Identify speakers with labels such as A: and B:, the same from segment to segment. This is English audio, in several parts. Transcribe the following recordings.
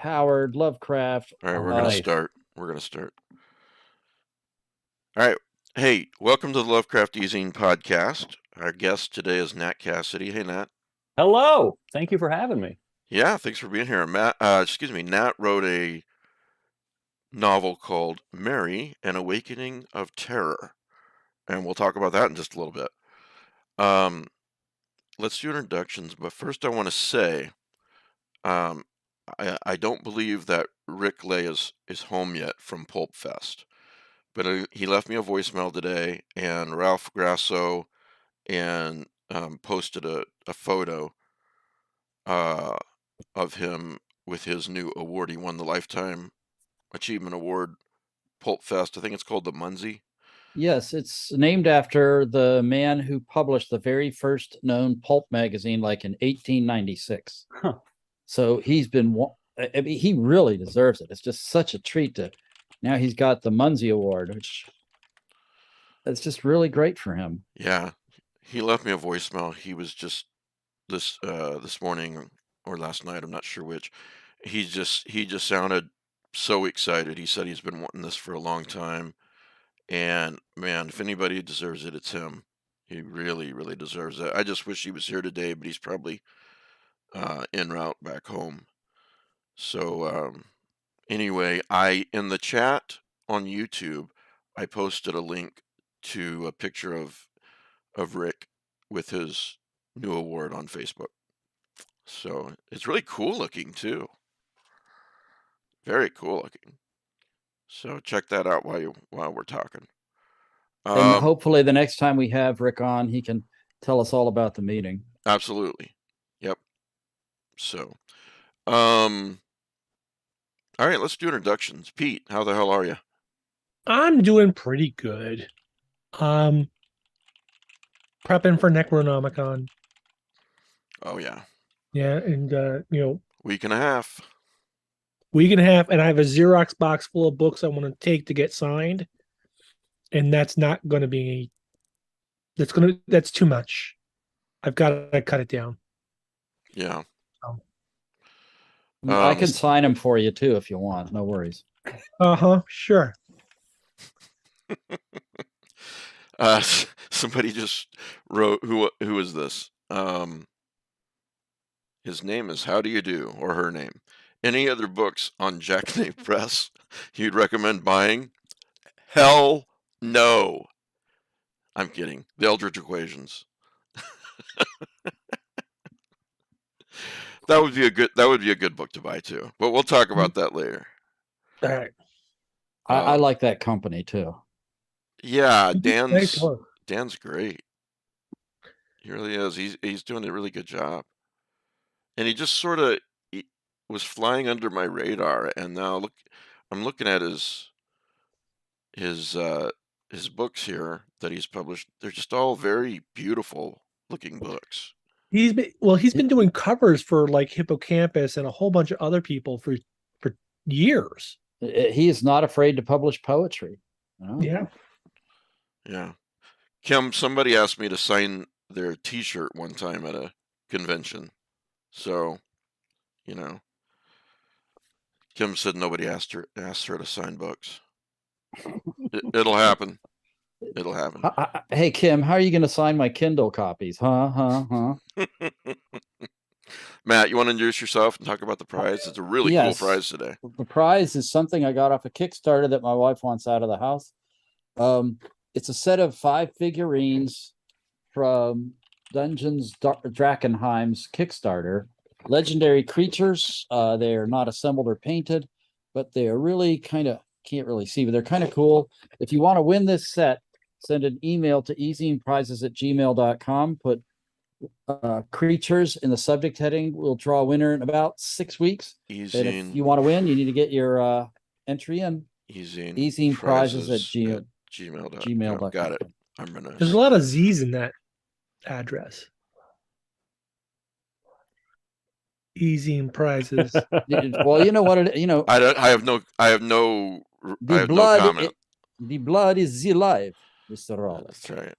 A: Howard, Lovecraft.
B: All right,
A: All
B: we're gonna
A: right.
B: start. We're gonna start. All right. Hey, welcome to the Lovecraft Easing podcast. Our guest today is Nat Cassidy. Hey, Nat.
C: Hello. Thank you for having me.
B: Yeah, thanks for being here. Nat wrote a novel called Mary, An Awakening of Terror, and we'll talk about that in just a little bit. Let's do introductions, but first I want to say, I don't believe that Rick Lay is home yet from Pulp Fest. But he left me a voicemail today, and Ralph Grasso and posted a photo of him with his new award. He won the Lifetime Achievement Award, Pulp Fest. I think it's called the Munzie.
A: Yes, it's named after the man who published the very first known pulp magazine, like in 1896.
C: Huh.
A: So he's been. I mean, he really deserves it. It's just such a treat to. Now he's got the Munzie Award, which that's just really great for him.
B: Yeah, he left me a voicemail. He was just this morning or last night. I'm not sure which. He just sounded so excited. He said he's been wanting this for a long time. And man, if anybody deserves it, it's him. He really, really deserves it. I just wish he was here today, but he's probably en route back home. So anyway, in the chat on YouTube, I posted a link to a picture of Rick with his new award on Facebook. So it's really cool looking too. Very cool looking. So check that out while we're talking.
A: And hopefully the next time we have Rick on, he can tell us all about the meeting.
B: Absolutely. Yep. So, all right, let's do introductions. Pete, how the hell are you?
D: I'm doing pretty good. Prepping for Necronomicon.
B: Oh yeah.
D: Yeah, and
B: week and a half.
D: And I have a Xerox box full of books I want to take to get signed. And that's not going to be that's too much. I've got to cut it down.
B: Yeah.
A: I can sign them for you too if you want. No worries.
D: Sure.
B: Somebody just wrote, who is this? His name is How Do You Do, or her name. Any other books on Jackknife Press you'd recommend buying? Hell no. I'm kidding. The Eldritch Equations. That would be a good book to buy too. But we'll talk about that later.
D: All right.
A: I like that company too.
B: Yeah, Dan's great. He really is. He's doing a really good job. And he just sort of was flying under my radar, and now I'm looking at his books here that he's published. They're just all very beautiful looking books.
D: He's been doing covers for like Hippocampus and a whole bunch of other people for years.
A: He is not afraid to publish poetry.
D: Oh. Yeah.
B: Yeah. Kim, somebody asked me to sign their T-shirt one time at a convention. So, Kim said nobody asked her to sign books. It'll happen. It'll happen.
A: Hey, Kim, how are you going to sign my Kindle copies? Huh?
B: Matt, you want to introduce yourself and talk about the prize? It's a really cool prize today.
A: The prize is something I got off a Kickstarter that my wife wants out of the house. It's a set of 5 figurines from Dungeons Drakenheim's Kickstarter. Legendary creatures. They are not assembled or painted, but they are really can't really see, but they're kind of cool. If you want to win this set, send an email to easyandprizes@gmail.com. Put creatures in the subject heading. We'll draw a winner in about 6 weeks. And if you want to win, you need to get your entry in. easyandprizes@gmail.com.
B: Got it.
D: There's a lot of Z's in that address. Easy and prizes.
A: Well, you know what
B: I have no comment.
A: The blood is the life, Mr. Rollins.
B: That's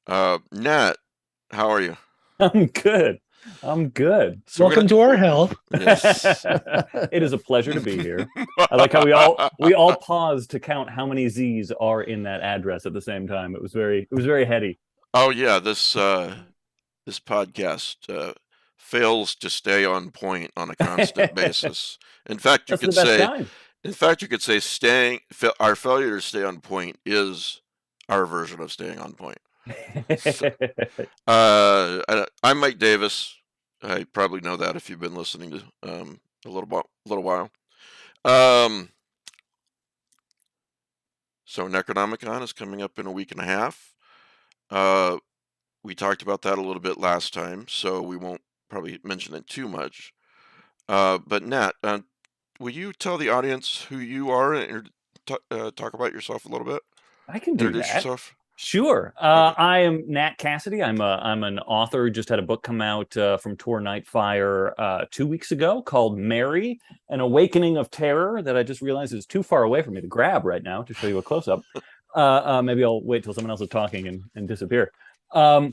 B: right. Nat, how are you?
C: I'm good. I'm good.
B: So we're
D: Welcome to our hell.
B: Yes.
C: It is a pleasure to be here. I like how we all paused to count how many Z's are in that address at the same time. It was very heady.
B: Oh yeah, this podcast fails to stay on point on a constant basis. In fact, you
C: That's the
B: could
C: best
B: say,
C: kind.
B: our failure to stay on point is our version of staying on point. I'm Mike Davis. I probably know that if you've been listening to a little while. So Necronomicon is coming up in a week and a half. We talked about that a little bit last time, so we won't probably mention it too much. But Nat, will you tell the audience who you are and talk about yourself a little bit?
C: I can do
B: Introduce
C: that.
B: yourself.
C: Sure.
B: Okay.
C: I am Nat Cassidy. I'm an author who just had a book come out from Tor Nightfire 2 weeks ago called Mary, An Awakening of Terror, that I just realized is too far away for me to grab right now to show you a close-up. Maybe I'll wait till someone else is talking and disappear.
B: No,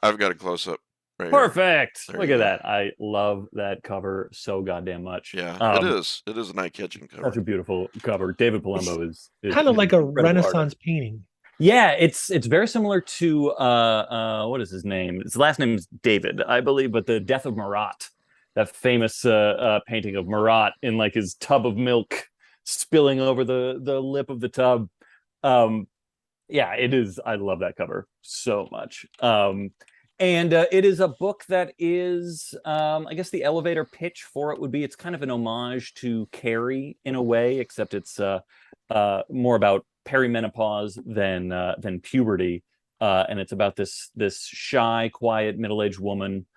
B: I've got a close-up right
C: Perfect.
B: here.
C: Look at that. I love that cover so goddamn much.
B: Yeah, it is. It is an eye-catching cover.
C: That's a beautiful cover. David Palumbo is
D: Kind of like a
C: incredible
D: Renaissance
C: artist.
D: painting.
C: Yeah, it's very similar to what is his name? His last name is David, I believe, but the Death of Marat, that famous painting of Marat in like his tub of milk spilling over the lip of the tub. Yeah, it is. I love that cover so much. And it is a book that is, I guess the elevator pitch for it would be it's kind of an homage to Carrie in a way, except it's more about perimenopause than puberty, and it's about this shy, quiet, middle-aged woman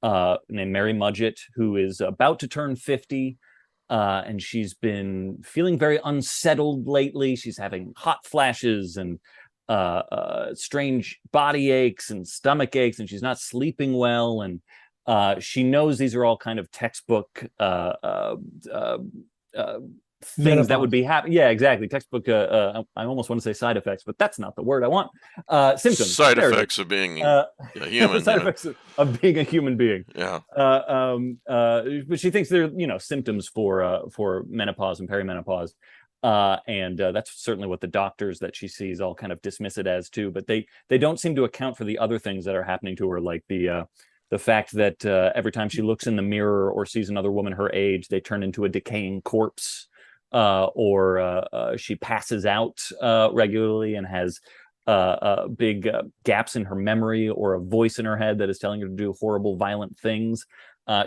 C: named Mary Mudgett who is about to turn 50, and she's been feeling very unsettled lately. She's having hot flashes and strange body aches and stomach aches, and she's not sleeping well, and she knows these are all kind of textbook things that would be happening. Yeah, exactly. Textbook. I almost want to say side effects, but that's not the word I want. Symptoms.
B: Side effects of being a human.
C: Side effects of being a human being.
B: Yeah.
C: But she thinks they're symptoms for menopause and perimenopause. And that's certainly what the doctors that she sees all kind of dismiss it as too. But they don't seem to account for the other things that are happening to her, like the fact that every time she looks in the mirror or sees another woman her age, they turn into a decaying corpse. Or she passes out regularly and has big gaps in her memory, or a voice in her head that is telling her to do horrible, violent things.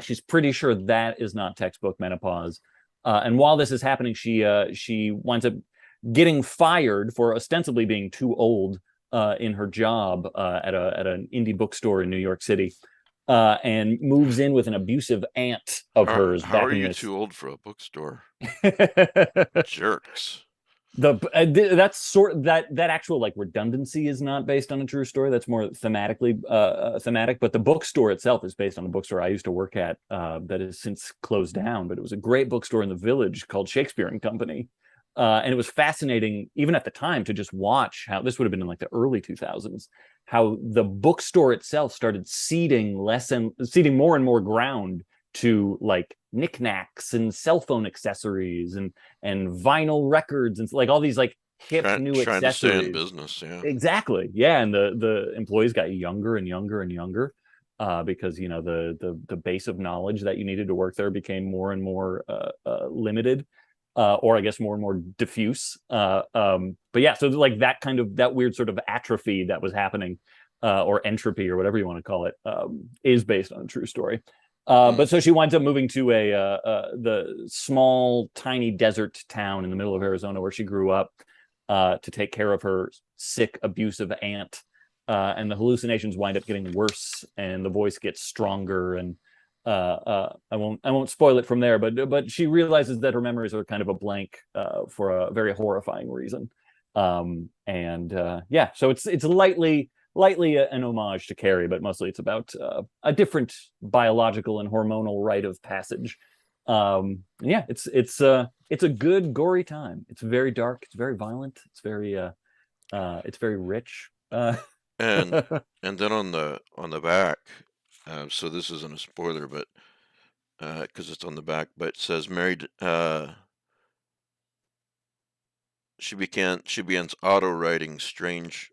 C: She's pretty sure that is not textbook menopause. And while this is happening, she winds up getting fired for ostensibly being too old in her job at an indie bookstore in New York City. And moves in with an abusive aunt of hers.
B: How are you too old for a bookstore? Jerks.
C: That's that actual like redundancy is not based on a true story. That's more thematically thematic. But the bookstore itself is based on a bookstore I used to work at that has since closed down. But it was a great bookstore in the Village called Shakespeare and Company. And it was fascinating, even at the time, to just watch how this would have been in like the early 2000s, how the bookstore itself started ceding more and more ground to like knickknacks and cell phone accessories and vinyl records and like all these like hip new accessories.
B: Trying to stay in business, yeah.
C: Exactly, yeah. And the employees got younger and younger and younger because the base of knowledge that you needed to work there became more and more limited. Or I guess more and more diffuse. But yeah, so like that weird sort of atrophy that was happening, or entropy or whatever you want to call it, is based on a true story. But so she winds up moving to the small, tiny desert town in the middle of Arizona where she grew up to take care of her sick, abusive aunt. And the hallucinations wind up getting worse, and the voice gets stronger, and I won't spoil it from there, but she realizes that her memories are kind of a blank for a very horrifying reason. Yeah, so it's lightly an homage to Carrie, but mostly it's about a different biological and hormonal rite of passage. Yeah, it's a good gory time. It's very dark, it's very violent, it's very rich.
B: And then on the back, So this isn't a spoiler, but because it's on the back, but it says married. She begins auto-writing strange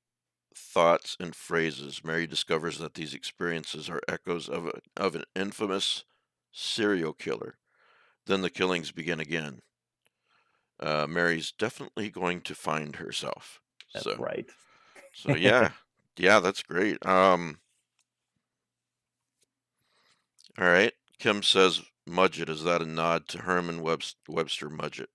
B: thoughts and phrases. Mary discovers that these experiences are echoes of an infamous serial killer. Then the killings begin again. Mary's definitely going to find herself.
C: That's
B: So,
C: right.
B: so yeah, yeah, that's great. All right. Kim says Mudgett. Is that a nod to Herman Webster Mudgett?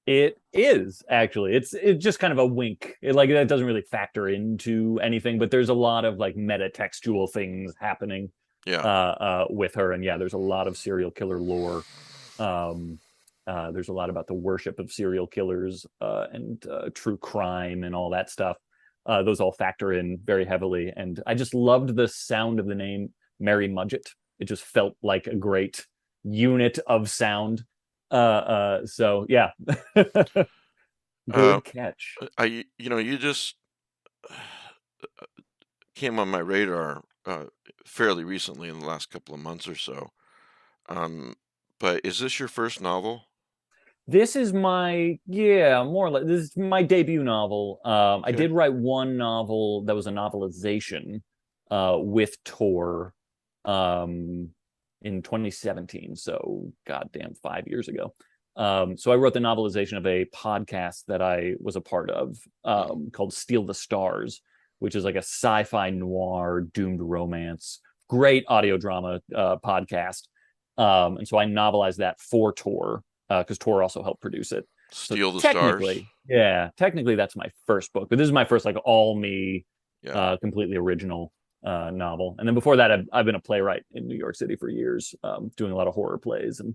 C: It is actually. It's just kind of a wink. Like that doesn't really factor into anything, but there's a lot of like meta-textual things happening
B: Yeah.
C: with her, and yeah, there's a lot of serial killer lore. There's a lot about the worship of serial killers and true crime and all that stuff. Those all factor in very heavily, and I just loved the sound of the name Mary Mudgett. It just felt like a great unit of sound. So yeah. Good catch.
B: You just came on my radar fairly recently in the last couple of months or so. But is this your first novel?
C: This is my more or less this is my debut novel. I did write one novel that was a novelization with Tor in 2017, so goddamn 5 years ago. So I wrote the novelization of a podcast that I was a part of called Steal the Stars, which is like a sci-fi noir doomed romance, great audio drama podcast. And so I novelized that for Tor because Tor also helped produce it.
B: Steal the Stars.
C: Yeah, technically that's my first book, but this is my first like all me, completely original novel. And then before that, I've been a playwright in New York City for years, doing a lot of horror plays and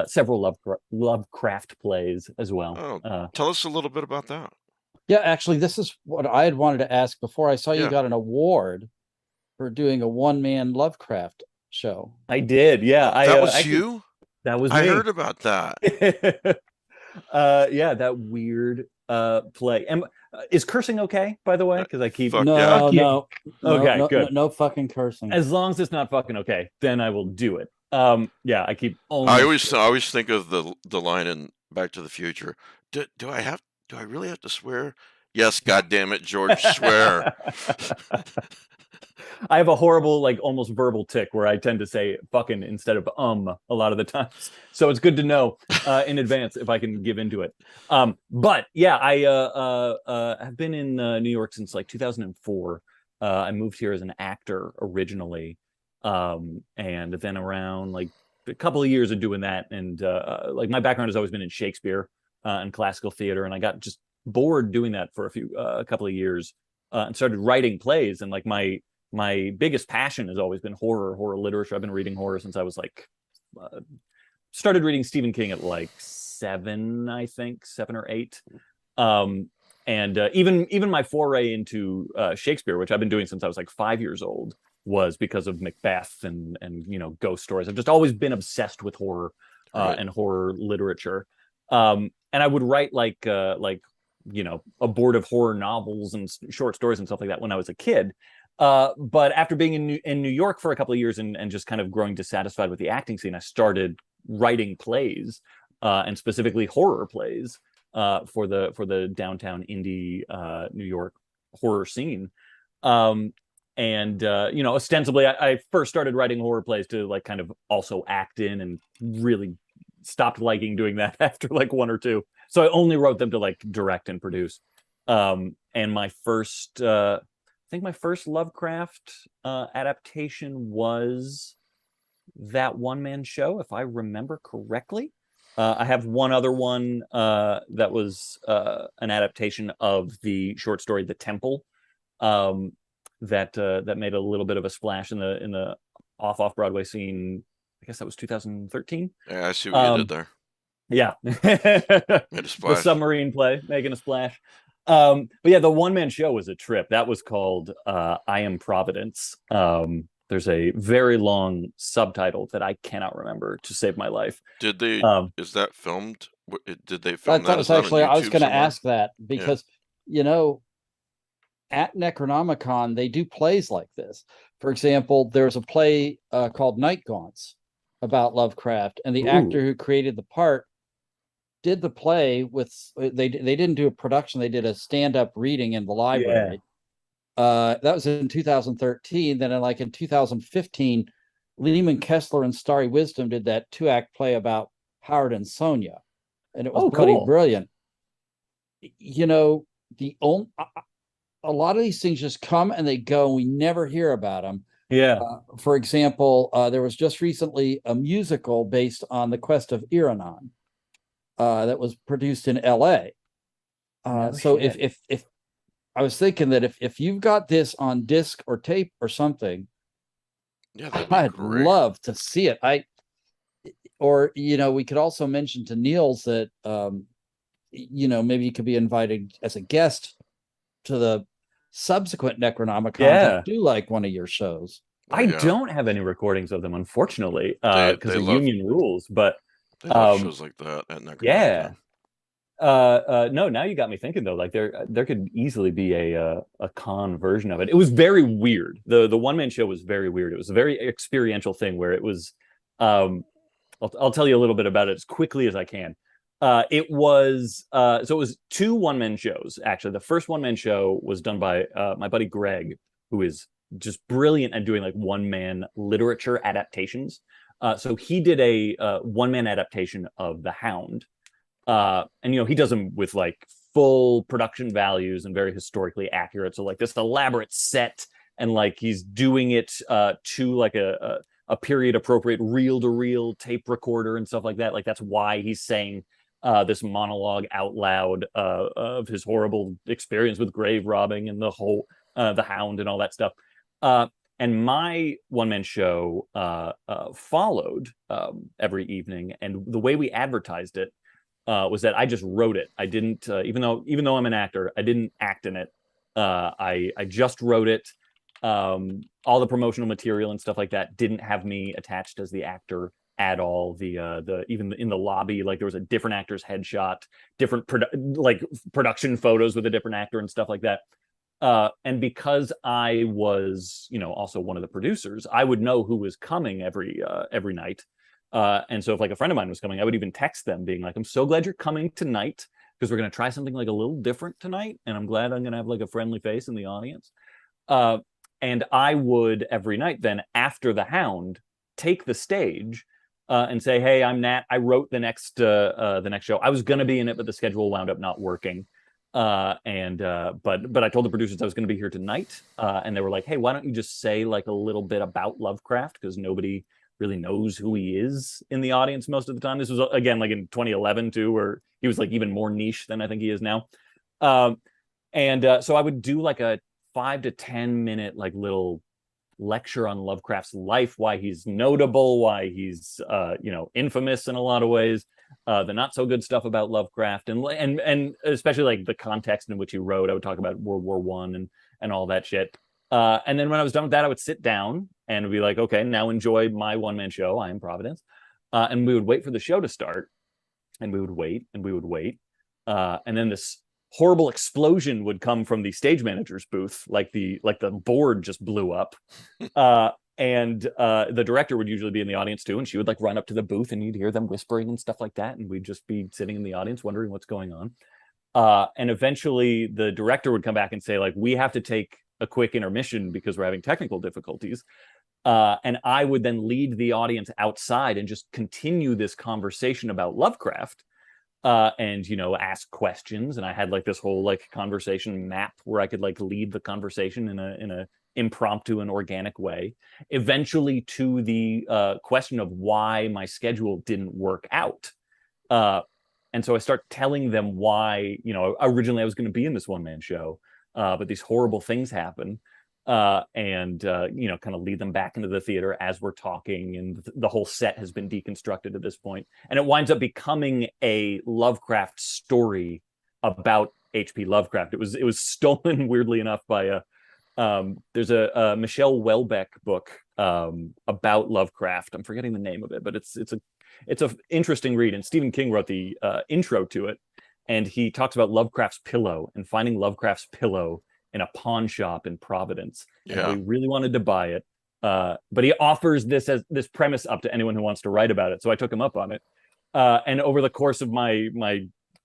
C: several Lovecraft plays as well.
B: Tell us a little bit about that.
A: Yeah, actually, this is what I had wanted to ask before. I saw you got an award for doing a one-man Lovecraft show.
C: I did, yeah.
B: That was you?
C: That was me.
B: I heard about that.
C: Yeah, that weird play. Is cursing okay, by the way? Because I keep
A: no.
C: Okay, good.
A: No fucking cursing.
C: As long as it's not fucking okay, then I will do it. Yeah, I keep.
B: I always think of the line in Back to the Future. Do I really have to swear? Yes, goddamn it, George, swear.
C: I have a horrible, like almost verbal tick where I tend to say fucking instead of a lot of the times. So it's good to know in advance if I can give into it. But yeah, I have been in New York since like 2004. I moved here as an actor originally. And then around like a couple of years of doing that. And like my background has always been in Shakespeare and classical theater. And I got just bored doing that for a couple of years and started writing plays. And like my biggest passion has always been horror literature. I've been reading horror since I was like, started reading Stephen King at like 7 or 8. And even my foray into Shakespeare, which I've been doing since I was like 5 years old, was because of Macbeth and ghost stories. I've just always been obsessed with horror and horror literature. And I would write like abortive horror novels and short stories and stuff like that when I was a kid. But after being in New York for a couple of years and just kind of growing dissatisfied with the acting scene, I started writing plays and specifically horror plays for the downtown indie New York horror scene. Ostensibly I first started writing horror plays to like kind of also act in, and really stopped liking doing that after like 1 or 2. So I only wrote them to like direct and produce. And my first Lovecraft adaptation was that one-man show, if I remember correctly. I have one other one that was an adaptation of the short story The Temple, that made a little bit of a splash in the off Broadway scene. I guess that was 2013.
B: Yeah, I see what you did there.
C: Yeah.
B: Made a splash.
C: The submarine play, making a splash. But yeah, the one-man show was a trip. That was called I Am Providence. There's a very long subtitle that I cannot remember to save my life.
B: Did they? Is that filmed? Did they film that?
A: Was actually, I was going to ask that because at Necronomicon they do plays like this. For example, there's a play called Night Gaunts about Lovecraft, and the actor who created the part did the play with they didn't do a production, they did a stand-up reading in the library. That was in 2013. Then in 2015, Lehman Kessler and Starry Wisdom did that 2-act play about Howard and Sonia, and it was bloody brilliant. You know, a lot of these things just come and they go, and we never hear about them.
C: Yeah.
A: For example, there was just recently a musical based on the Quest of Iranon that was produced in LA. So if I was thinking that if you've got this on disc or tape or something, I'd love to see it. We could also mention to Niels that maybe you could be invited as a guest to the subsequent Necronomicons and do like one of your shows.
C: I don't have any recordings of them, unfortunately, because of union rules. But
B: they love shows like that at Necronomicon.
C: Yeah. No, now you got me thinking though. Like there could easily be a con version of it. It was very weird. The one-man show was very weird. It was a very experiential thing where it was. I'll tell you a little bit about it as quickly as I can. It was 2 one-man shows actually. The first one-man show was done by my buddy Greg, who is just brilliant at doing like one-man literature adaptations. So he did a one-man adaptation of The Hound. And he does them with like full production values and very historically accurate. So like this elaborate set, and like he's doing it to like a period appropriate reel-to-reel tape recorder and stuff like that. Like that's why he's saying this monologue out loud of his horrible experience with grave robbing and the Hound and all that stuff. And my one-man show followed every evening, and the way we advertised it was that I just wrote it. I didn't, even though I'm an actor, I didn't act in it. I just wrote it. All the promotional material and stuff like that didn't have me attached as the actor at all. Even in the lobby, like there was a different actor's headshot, different production photos with a different actor and stuff like that. And because I was, also one of the producers, I would know who was coming every night. And so if like a friend of mine was coming, I would even text them being like, I'm so glad you're coming tonight because we're going to try something like a little different tonight. And I'm glad I'm going to have like a friendly face in the audience. And I would every night then after The Hound take the stage and say, hey, I'm Nat. I wrote the next show. I was going to be in it, but the schedule wound up not working. But I told the producers I was going to be here tonight. And they were like, hey, why don't you just say like a little bit about Lovecraft? Because nobody really knows who he is in the audience most of the time. This was again like in 2011 too, where he was like even more niche than I think he is now. So I would do like a 5 to 10 minute like little lecture on Lovecraft's life, why he's notable, why he's infamous in a lot of ways, the not so good stuff about Lovecraft, and especially like the context in which he wrote. I would talk about World War I and all that shit. And then when I was done with that, I would sit down and be like, okay, now enjoy my one-man show. I am Providence. And we would wait for the show to start, and we would wait and we would wait. And then this horrible explosion would come from the stage manager's booth, like the board just blew up. And the director would usually be in the audience too, and she would like run up to the booth, and you'd hear them whispering and stuff like that, and we'd just be sitting in the audience wondering what's going on. And eventually the director would come back and say, like, we have to take a quick intermission because we're having technical difficulties. And I would then lead the audience outside and just continue this conversation about Lovecraft, and ask questions. And I had like this whole like conversation map where I could like lead the conversation in a impromptu and organic way, eventually to the question of why my schedule didn't work out. And so I start telling them why, originally I was going to be in this one-man show, but these horrible things happen. And kind of lead them back into the theater as we're talking, and the whole set has been deconstructed at this point, and it winds up becoming a Lovecraft story about H.P. Lovecraft. It was stolen weirdly enough by there's a Michelle Welbeck book about Lovecraft. I'm forgetting the name of it, but it's a interesting read, and Stephen King wrote the intro to it, and he talks about Lovecraft's pillow, and finding Lovecraft's pillow in a pawn shop in Providence, and
B: Yeah.
C: we really wanted to buy it. But he offers this as this premise up to anyone who wants to write about it. So I took him up on it. And over the course of my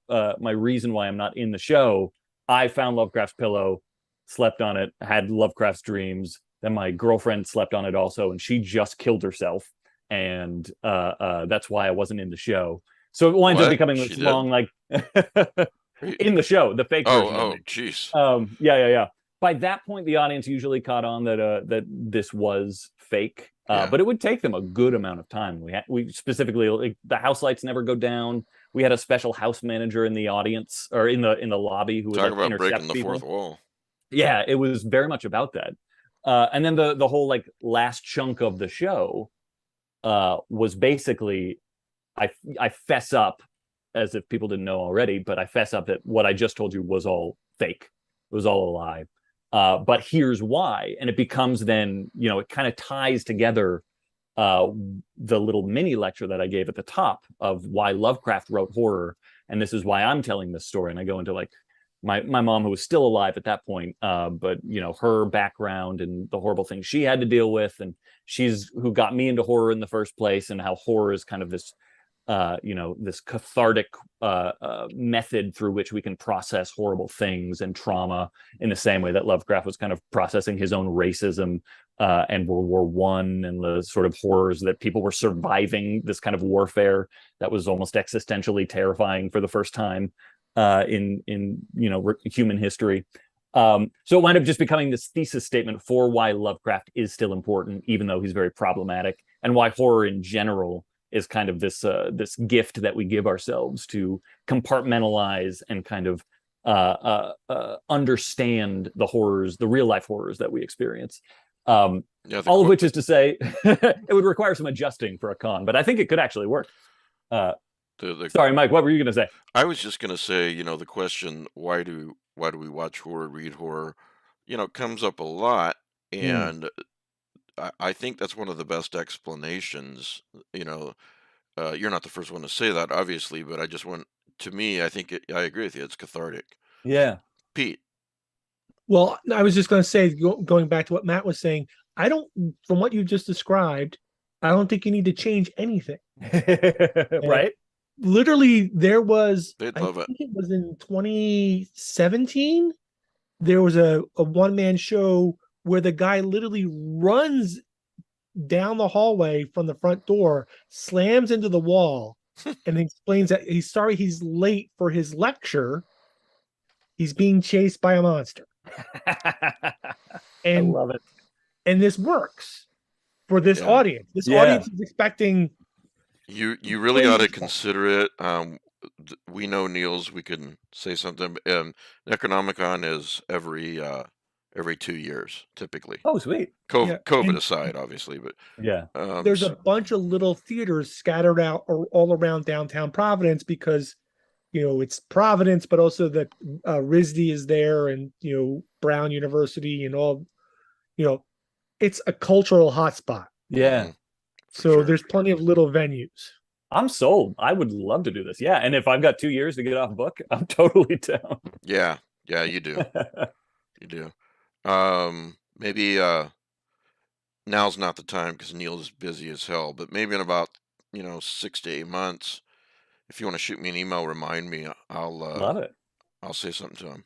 C: reason why I'm not in the show, I found Lovecraft's pillow, slept on it, had Lovecraft's dreams. Then my girlfriend slept on it also, and she just killed herself. And that's why I wasn't in the show. So it winds up becoming this long, like in the show, the fake version.
B: Oh, jeez.
C: Yeah. By that point, the audience usually caught on that this was fake. But it would take them a good amount of time. We specifically, like, the house lights never go down. We had a special house manager in the audience or in the lobby who would
B: talk
C: like
B: about breaking the
C: people.
B: fourth wall.
C: Yeah, it was very much about that. And then the whole like last chunk of the show was basically I fess up, as if people didn't know already, but I fess up that what I just told you was all fake. It was all a lie. But here's why. And it becomes then, it kind of ties together the little mini lecture that I gave at the top of why Lovecraft wrote horror. And this is why I'm telling this story. And I go into like my mom, who was still alive at that point, but her background and the horrible things she had to deal with, and she's who got me into horror in the first place, and how horror is kind of this this cathartic method through which we can process horrible things and trauma, in the same way that Lovecraft was kind of processing his own racism and World War One and the sort of horrors that people were surviving, this kind of warfare that was almost existentially terrifying for the first time in human history. So it wound up just becoming this thesis statement for why Lovecraft is still important, even though he's very problematic, and why horror in general is kind of this gift that we give ourselves to compartmentalize and kind of understand the horrors, the real life horrors that we experience. All of which is to say, it would require some adjusting for a con, but I think it could actually work. Sorry, Mike, what were you going to say?
B: I was just going to say, the question, why do we watch horror, read horror, comes up a lot. And I think that's one of the best explanations. You're not the first one to say that, obviously, but to me, I think I agree with you. It's cathartic.
C: Yeah.
B: Pete.
D: Well, I was just going to say, going back to what Matt was saying, from what you just described, I don't think you need to change anything.
C: Right?
D: Literally, there was,
B: They'd love
D: I think it was in 2017, there was a one-man show where the guy literally runs down the hallway from the front door, slams into the wall, and explains that he's sorry he's late for his lecture. He's being chased by a monster.
C: I love it.
D: And this works for this audience. This audience is expecting.
B: You really ought to consider it. We know Niels. We can say something. Necronomicon is every 2 years, typically.
C: Oh, sweet.
B: COVID aside, obviously, but
D: there's a bunch of little theaters scattered out all around downtown Providence because it's Providence, but also the RISD is there, and Brown University and all. It's a cultural hotspot.
C: Yeah.
D: So there's plenty of little venues. I'm
C: sold. I would love to do this. Yeah, and if I've got 2 years to get off book, I'm totally down.
B: Yeah, you do. You do. Maybe now's not the time because Neil's busy as hell, but maybe in about 6 to 8 months, if you want to shoot me an email, remind me. I'll
C: love it.
B: I'll say something to him.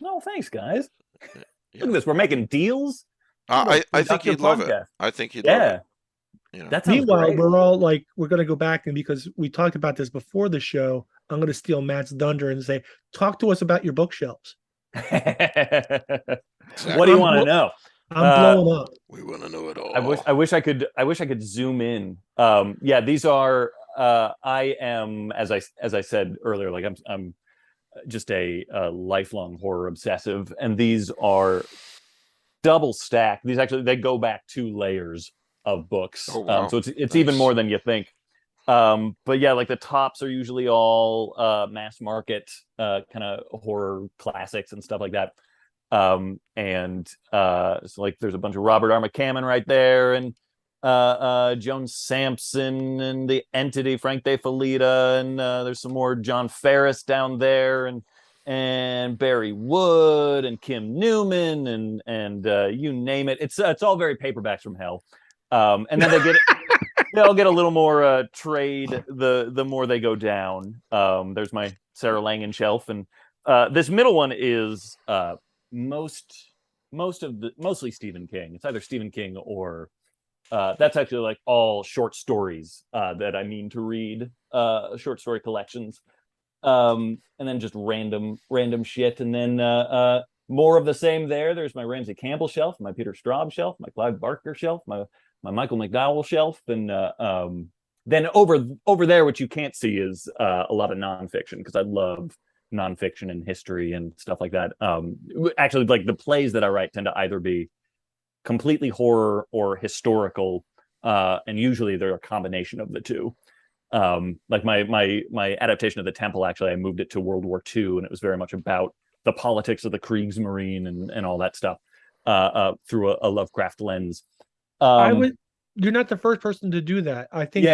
C: No, thanks, guys. Look at this. We're making deals.
B: I think he'd love it. I think he'd love it.
D: Meanwhile, great. We're all like, we're going to go back, and because we talked about this before the show, I'm going to steal Matt's thunder and say, talk to us about your bookshelves.
C: Exactly. What do you want to know?
D: I'm blowing up.
B: We want to know it all.
C: I wish I could zoom in. These are. I am, as I said earlier, like I'm just a lifelong horror obsessive, and these are double stacked. These actually they go back 2 layers of books.
B: Oh, wow.
C: So it's nice. Even more than you think. But yeah, like the tops are usually all mass market kind of horror classics and stuff like that. So like there's a bunch of Robert R. McCammon right there, and Joan Sampson and The Entity, Frank De Felitta, and there's some more John Ferris down there, and and Barry Wood and Kim Newman and you name it. It's all very paperbacks from hell. And then they'll get a little more trade the more they go down. There's my Sarah Langan shelf, and this middle one is mostly Stephen King. It's either Stephen King or that's actually like all short stories that I mean to read, short story collections, and then just random shit, and then more of the same there. There's my Ramsey Campbell shelf, my Peter Straub shelf, my Clive Barker shelf, my Michael McDowell shelf, and then over there, what you can't see is a lot of nonfiction, because I love nonfiction and history and stuff like that. Actually, like the plays that I write tend to either be completely horror or historical, and usually they're a combination of the two. Like my adaptation of The Temple, actually, I moved it to World War II, and it was very much about the politics of the Kriegsmarine and all that stuff through a Lovecraft lens.
D: You're not the first person to do that. I think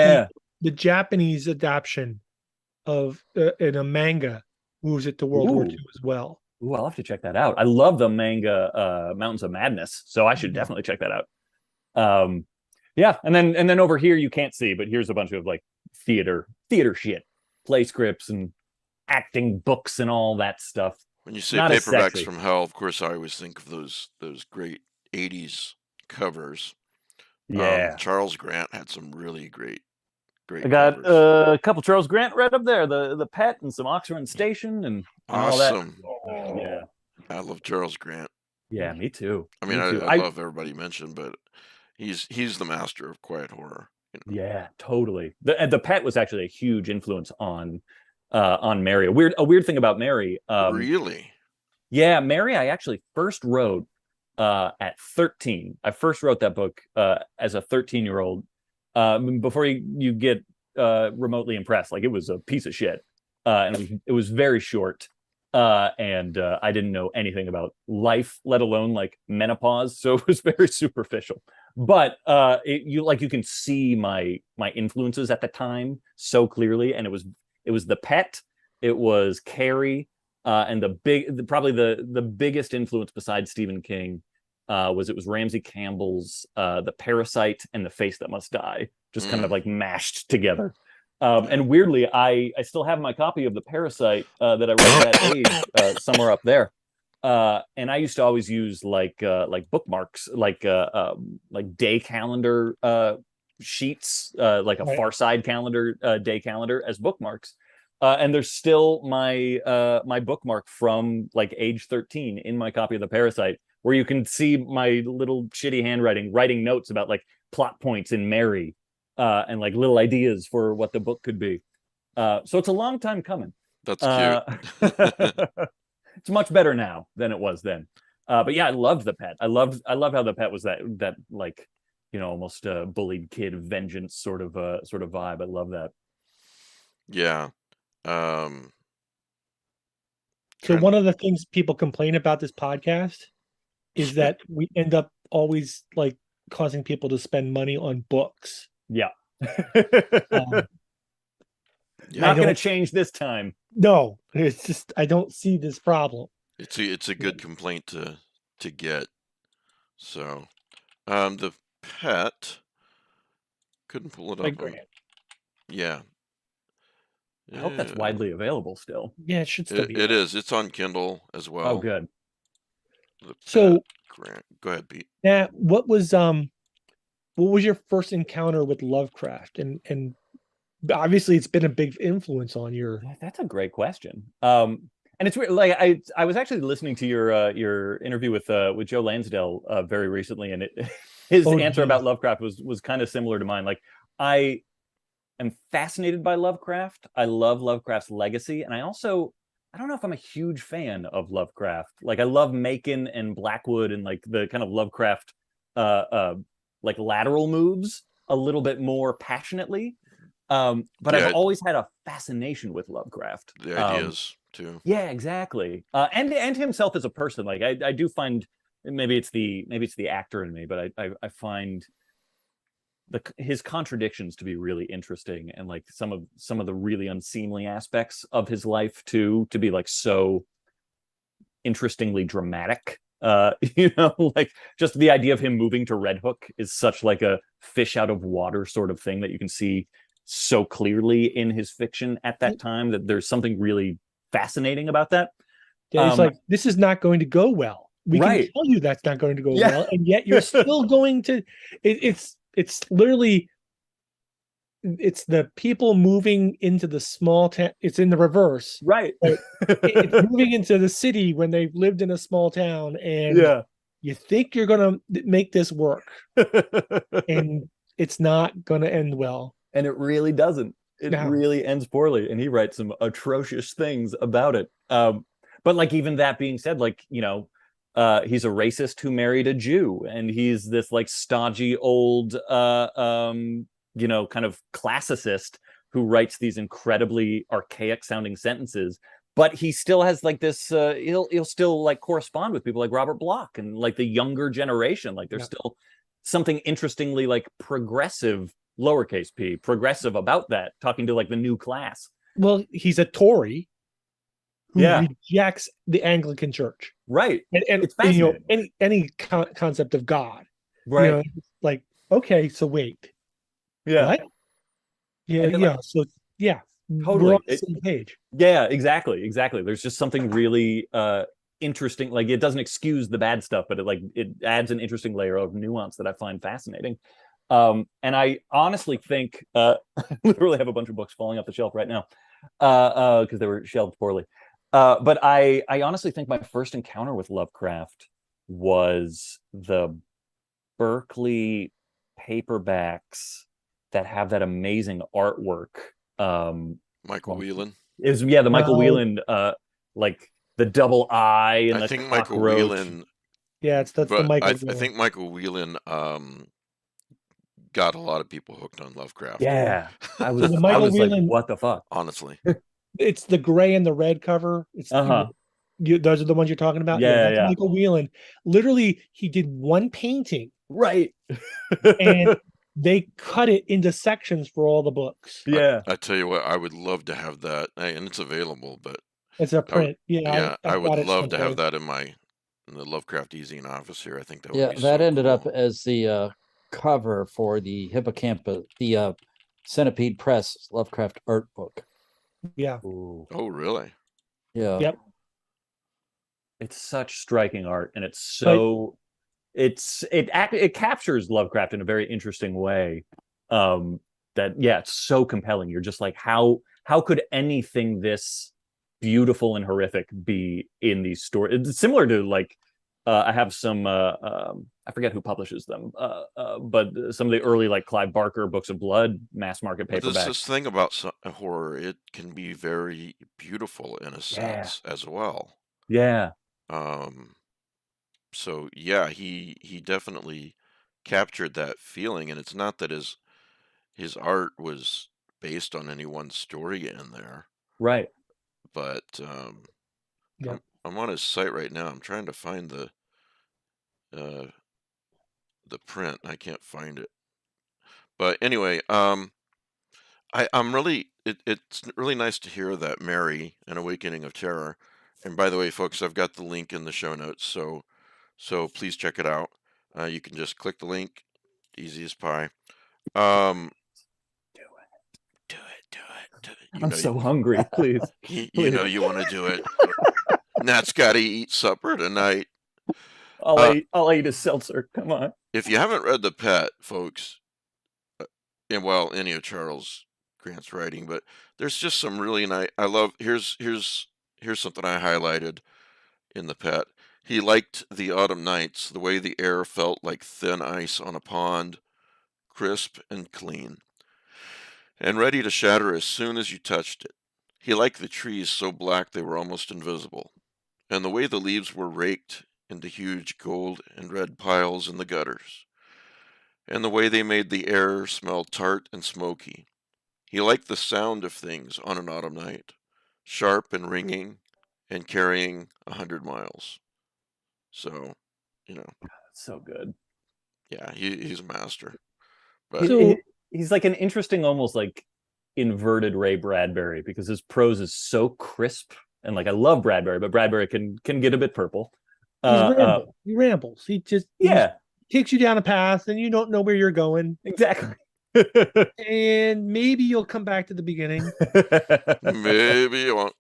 D: the Japanese adaptation of in a manga moves it to World War II as well.
C: Ooh, I'll have to check that out. I love the manga Mountains of Madness, so I should definitely check that out. Yeah, and then over here you can't see, but here's a bunch of like theater shit, play scripts and acting books and all that stuff.
B: When you say
C: Not as
B: paperbacks
C: sexy.
B: from hell, of course, I always think of those great '80s covers.
C: Yeah.
B: Charles Grant had some really great
C: I got
B: covers.
C: a couple Charles Grant right up there, the Pet and some Oxford Station and all that.
B: Awesome.
C: Yeah.
B: I love Charles Grant.
C: Yeah, me too.
B: I mean,
C: Me too.
B: I love everybody you mentioned, but he's the master of quiet horror. You know?
C: Yeah, totally. The Pet was actually a huge influence on Mary. A weird thing about Mary.
B: Really?
C: Yeah, Mary, I actually first wrote at 13. I first wrote that book as a 13-year-old. Before you get remotely impressed, like it was a piece of shit, and it was very short, and I didn't know anything about life, let alone like menopause, so it was very superficial. But you can see my influences at the time so clearly, and it was The Pet, it was Carrie, and probably the biggest influence besides Stephen King was Ramsey Campbell's The Parasite and The Face That Must Die, just kind of like mashed together. And weirdly, I still have my copy of The Parasite that I read at that age, somewhere up there. And I used to always use like bookmarks, like day calendar sheets, like a Far Side calendar, day calendar as bookmarks. And there's still my bookmark from like age 13 in my copy of The Parasite, where you can see my little shitty handwriting, writing notes about like plot points in Mary, and like little ideas for what the book could be. So it's a long time coming.
B: That's cute.
C: It's much better now than it was then. But yeah, I loved The Pet. I love how The Pet was that like, almost bullied kid vengeance sort of vibe. I love that.
B: Yeah.
D: So one of the things people complain about this podcast is that we end up always like causing people to spend money on books.
C: Yeah.
D: Not
C: going to change this time.
D: No, it's just I don't see this problem.
B: It's a good complaint to get. So, The Pet, couldn't pull it up. Yeah.
C: I hope that's widely available still.
D: Yeah, it should still be.
B: It is. It's on Kindle as well.
C: Oh, good.
D: So,
B: go ahead, Pete.
D: Nat, what was your first encounter with Lovecraft? And obviously, it's been a big influence on your.
C: That's a great question. And it's weird. Like I was actually listening to your interview with Joe Lansdale very recently, and his answer about Lovecraft was kind of similar to mine. Like I am fascinated by Lovecraft. I love Lovecraft's legacy, and I don't know if I'm a huge fan of Lovecraft. Like I love Macon and Blackwood and like the kind of Lovecraft like lateral moves a little bit more passionately. But I've always had a fascination with Lovecraft.
B: The ideas too.
C: Yeah, exactly. And himself as a person. Like I do find maybe it's the actor in me, but I find his contradictions to be really interesting, and like some of the really unseemly aspects of his life too, to be like so interestingly dramatic. You know, like just the idea of him moving to Red Hook is such like a fish out of water sort of thing that you can see so clearly in his fiction at that time, that there's something really fascinating about that.
D: Yeah, it's like, this is not going to go well. We can
C: Right.
D: tell you that's not going to go
C: Yeah.
D: well, and yet you're still going to. It's literally, it's the people moving into the small town. It's in the reverse,
C: Right.
D: it's moving into the city when they've lived in a small town, and
C: Yeah.
D: you think you're gonna make this work, and it's not gonna end well.
C: And it really doesn't. It
D: No.
C: really ends poorly, and he writes some atrocious things about it. But like, even that being said, like, you know, he's a racist who married a Jew, and he's this like stodgy old you know, kind of classicist who writes these incredibly archaic sounding sentences, but he still has like this he'll still like correspond with people like Robert Bloch and like the younger generation. Like there's still something interestingly like progressive, lowercase p, progressive about that, talking to like the new class.
D: Well, he's a Tory who rejects the Anglican Church,
C: right?
D: And
C: it's
D: you know,
C: fascinating.
D: any concept of God,
C: right?
D: You know, like, okay, so wait, what? Yeah,
C: then,
D: yeah.
C: like,
D: So yeah,
C: totally
D: we're on the same page.
C: Yeah, exactly. There's just something really interesting. Like, it doesn't excuse the bad stuff, but it adds an interesting layer of nuance that I find fascinating. And I honestly think I literally have a bunch of books falling off the shelf right now because they were shelved poorly. But I honestly think my first encounter with Lovecraft was the Berkeley paperbacks that have that amazing artwork.
B: Michael Whelan.
C: The Michael Whelan, like the double eye and
B: I
C: the
B: think
C: cockroach.
B: Michael Whelan.
D: Yeah, that's the Michael.
B: I think Michael Whelan got a lot of people hooked on Lovecraft.
C: Yeah, I was
D: Whelan,
C: like, what the fuck?
B: Honestly,
D: it's the gray and the red cover. It's those are the ones you're talking about. That's Michael Whelan. Literally, he did one painting,
C: right,
D: and they cut it into sections for all the books.
C: Yeah,
B: I tell you what, I would love to have that, and it's available, but
D: it's a print.
B: I would love to have that in the Lovecraft e-zine office here. I think that would be
A: that
B: so
A: ended
B: cool.
A: up as the cover for the hippocampus, the Centipede Press Lovecraft art book.
D: Yeah.
B: Ooh. Oh, really?
A: Yeah.
D: Yep.
C: It's such striking art, and it's so it captures Lovecraft in a very interesting way. It's so compelling. You're just like, how could anything this beautiful and horrific be in these stories? It's similar to like I have some I forget who publishes them, but some of the early like Clive Barker Books of Blood mass market paperbacks.
B: There's this thing about horror; it can be very beautiful in a sense as well.
C: Yeah.
B: So yeah, he definitely captured that feeling, and it's not that his art was based on any one story in there,
C: right?
B: But I'm on his site right now. I'm trying to find the print. I can't find it. But anyway, it's really nice to hear that Mary, An Awakening of Terror. And by the way, folks, I've got the link in the show notes, so please check it out. You can just click the link, easy as pie. Do it.
C: I'm so hungry. Please.
B: You know you want to do it. Nat's got to eat supper tonight.
C: I'll eat a seltzer. Come on.
B: If you haven't read The Pet, folks, any of Charles Grant's writing, but there's just some really nice. I love. Here's something I highlighted in The Pet. He liked the autumn nights, the way the air felt like thin ice on a pond, crisp and clean, and ready to shatter as soon as you touched it. He liked the trees so black they were almost invisible, and the way the leaves were raked into huge gold and red piles in the gutters, and the way they made the air smell tart and smoky. He liked the sound of things on an autumn night, sharp and ringing, and carrying 100 miles. So,
C: so good.
B: Yeah, he's a master. But
C: he's like an interesting, almost like inverted Ray Bradbury, because his prose is so crisp and like I love Bradbury, but Bradbury can get a bit purple.
D: He rambles. He just takes you down a path, and you don't know where you're going.
C: Exactly.
D: And maybe you'll come back to the beginning.
B: Maybe you won't.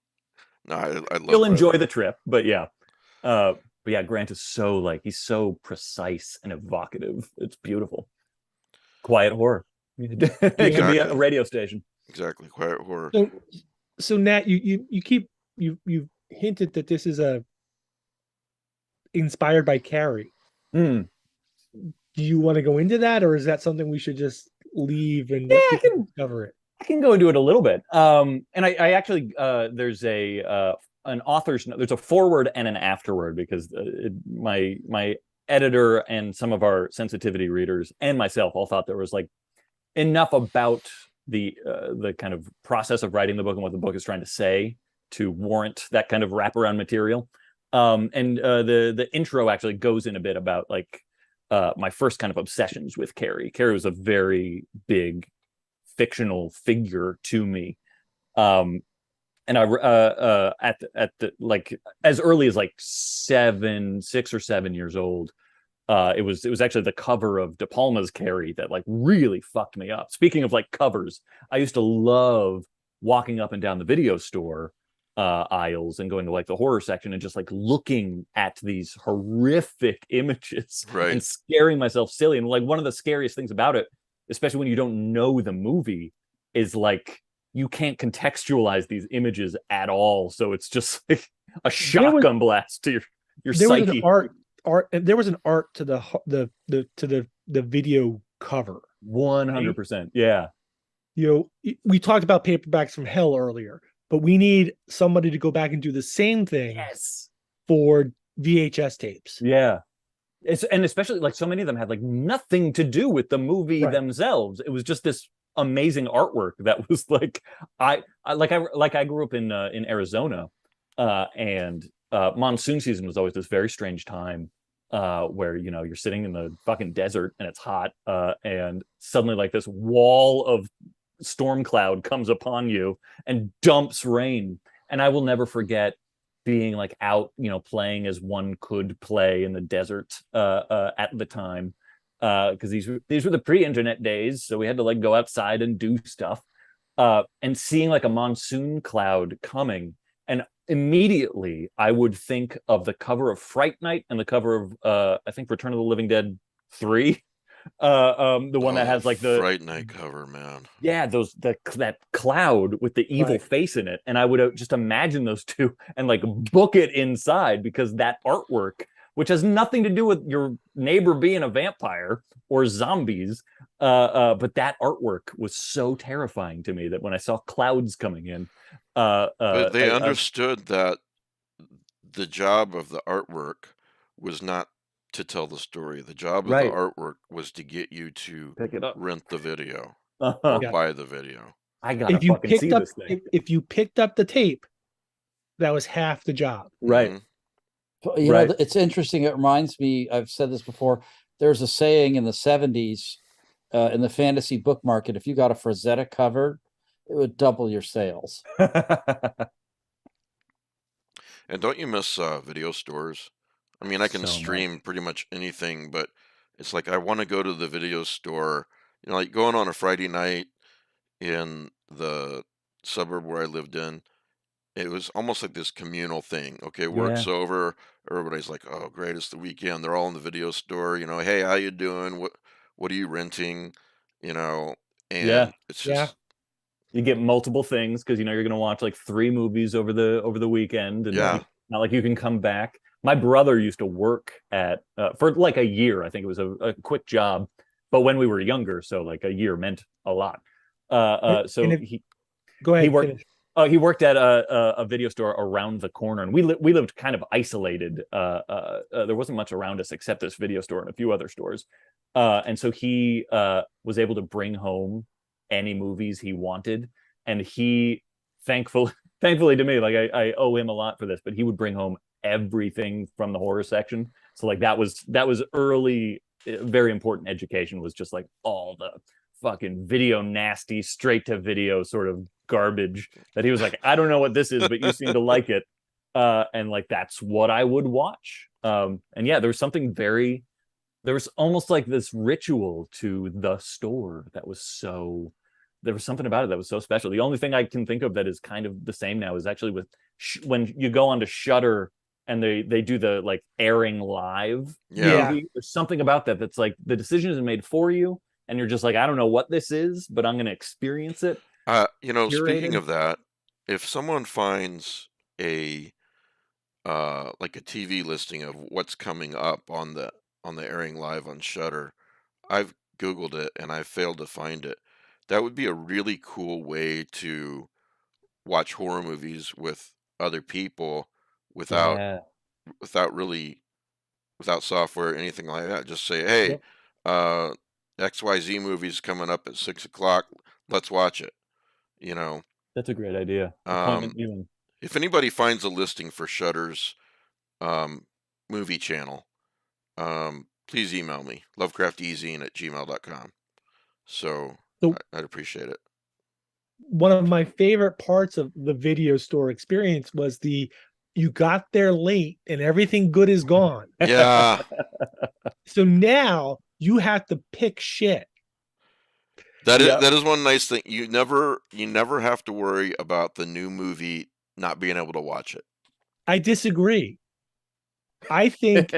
B: No, I love.
C: You'll enjoy the trip, but yeah. But yeah, Grant is so like he's so precise and evocative. It's beautiful. Quiet horror. It could be a radio station.
B: Exactly, quiet horror.
D: So Nat, you hinted that this is inspired by Carrie.
C: Mm.
D: Do you want to go into that, or is that something we should just leave and
C: I can
D: cover it?
C: I can go into it a little bit. And I actually there's an author's there's a foreword and an afterword, because my editor and some of our sensitivity readers and myself all thought there was like enough about the kind of process of writing the book and what the book is trying to say to warrant that kind of wraparound material. And the intro actually goes in a bit about like my first kind of obsessions with Carrie. Carrie was a very big fictional figure to me. And I at the like as early as like 6 or 7 years old, it was actually the cover of De Palma's Carrie that like really fucked me up. Speaking of like covers, I used to love walking up and down the video store aisles and going to like the horror section and just like looking at these horrific images and scaring myself silly. And like one of the scariest things about it, especially when you don't know the movie, is like you can't contextualize these images at all. So it's just like a shotgun blast to your psyche.
D: There was an art to the video cover.
C: 100%. Yeah.
D: You know, we talked about paperbacks from hell earlier, but we need somebody to go back and do the same thing for VHS tapes.
C: Yeah. And especially like so many of them had like nothing to do with the movie themselves. It was just this amazing artwork that was like I grew up in Arizona, and monsoon season was always this very strange time where you know you're sitting in the fucking desert and it's hot, and suddenly like this wall of storm cloud comes upon you and dumps rain. And I will never forget being like out, you know, playing as one could play in the desert at the time, because these were the pre-internet days, so we had to like go outside and do stuff, and seeing like a monsoon cloud coming, and immediately I would think of the cover of Fright Night and the cover of I think Return of the Living Dead 3, the one that has like the
B: Fright Night cover, man.
C: Yeah, that cloud with the evil face in it, and I would just imagine those two and like book it inside, because that artwork, which has nothing to do with your neighbor being a vampire or zombies, but that artwork was so terrifying to me that when I saw clouds coming in,
B: but they understood that the job of the artwork was not to tell the story. The job of the artwork was to get you to
C: pick it up,
B: rent the video, or buy the video.
C: I gotta fucking see this thing.
D: If you picked up the tape, that was half the job.
C: Right.
B: Mm-hmm.
A: You know, it's interesting. It reminds me, I've said this before, there's a saying in the 70s in the fantasy book market, if you got a Frazetta cover, it would double your sales.
B: And don't you miss video stores? I mean, I can
C: So
B: stream pretty much anything, but it's like I want to go to the video store. You know, like going on a Friday night in the suburb where I lived in, it was almost like this communal thing. Okay, work's over. Everybody's like, "Oh, great, it's the weekend." They're all in the video store. You know, hey, how you doing? What are you renting? You know, and it's just
C: you get multiple things because you know you're going to watch like 3 movies over the weekend, and not like you can come back. My brother used to work at for like a year. I think it was a quick job, but when we were younger, so like a year meant a lot. So he
D: go ahead.
C: He worked at a video store around the corner, and we lived kind of isolated. There wasn't much around us except this video store and a few other stores. And so he was able to bring home any movies he wanted, and he thankfully to me, like I owe him a lot for this, but he would bring home everything from the horror section. So like that was early, very important education, was just like all the fucking video nasty straight to video sort of garbage that he was like, I don't know what this is, but you seem to like it. and like that's what I would watch. And yeah, there was almost like this ritual to the store that was so. There was something about it that was so special. The only thing I can think of that is kind of the same now is actually with when you go onto Shudder and they do the like airing live
B: Yeah.
C: movie. There's something about that that's like the decision is made for you, and you're just like, I don't know what this is, but I'm going to experience it.
B: Speaking
C: Curated.
B: of that, if someone finds a like a TV listing of what's coming up on the airing live on Shudder, I've Googled it and I failed to find it. That would be a really cool way to watch horror movies with other people without
C: Yeah,
B: really without software or anything like that. Just say, hey,
C: Yep.
B: uh, XYZ movie's coming up at 6 o'clock. Let's watch it.
C: that's a great idea.
B: Um,
C: Appointment viewing.
B: if anybody finds a listing for Shudder's movie channel, please email me, lovecraftezine@gmail.com. So
D: So
B: I'd appreciate it.
D: one of my favorite parts of the video store experience was you got there late and everything good is gone.
B: Yeah,
D: So now you have to pick shit.
B: that is
C: Yep.
B: that is one nice thing. You never have to worry about the new movie not being able to watch it.
D: I disagree. I think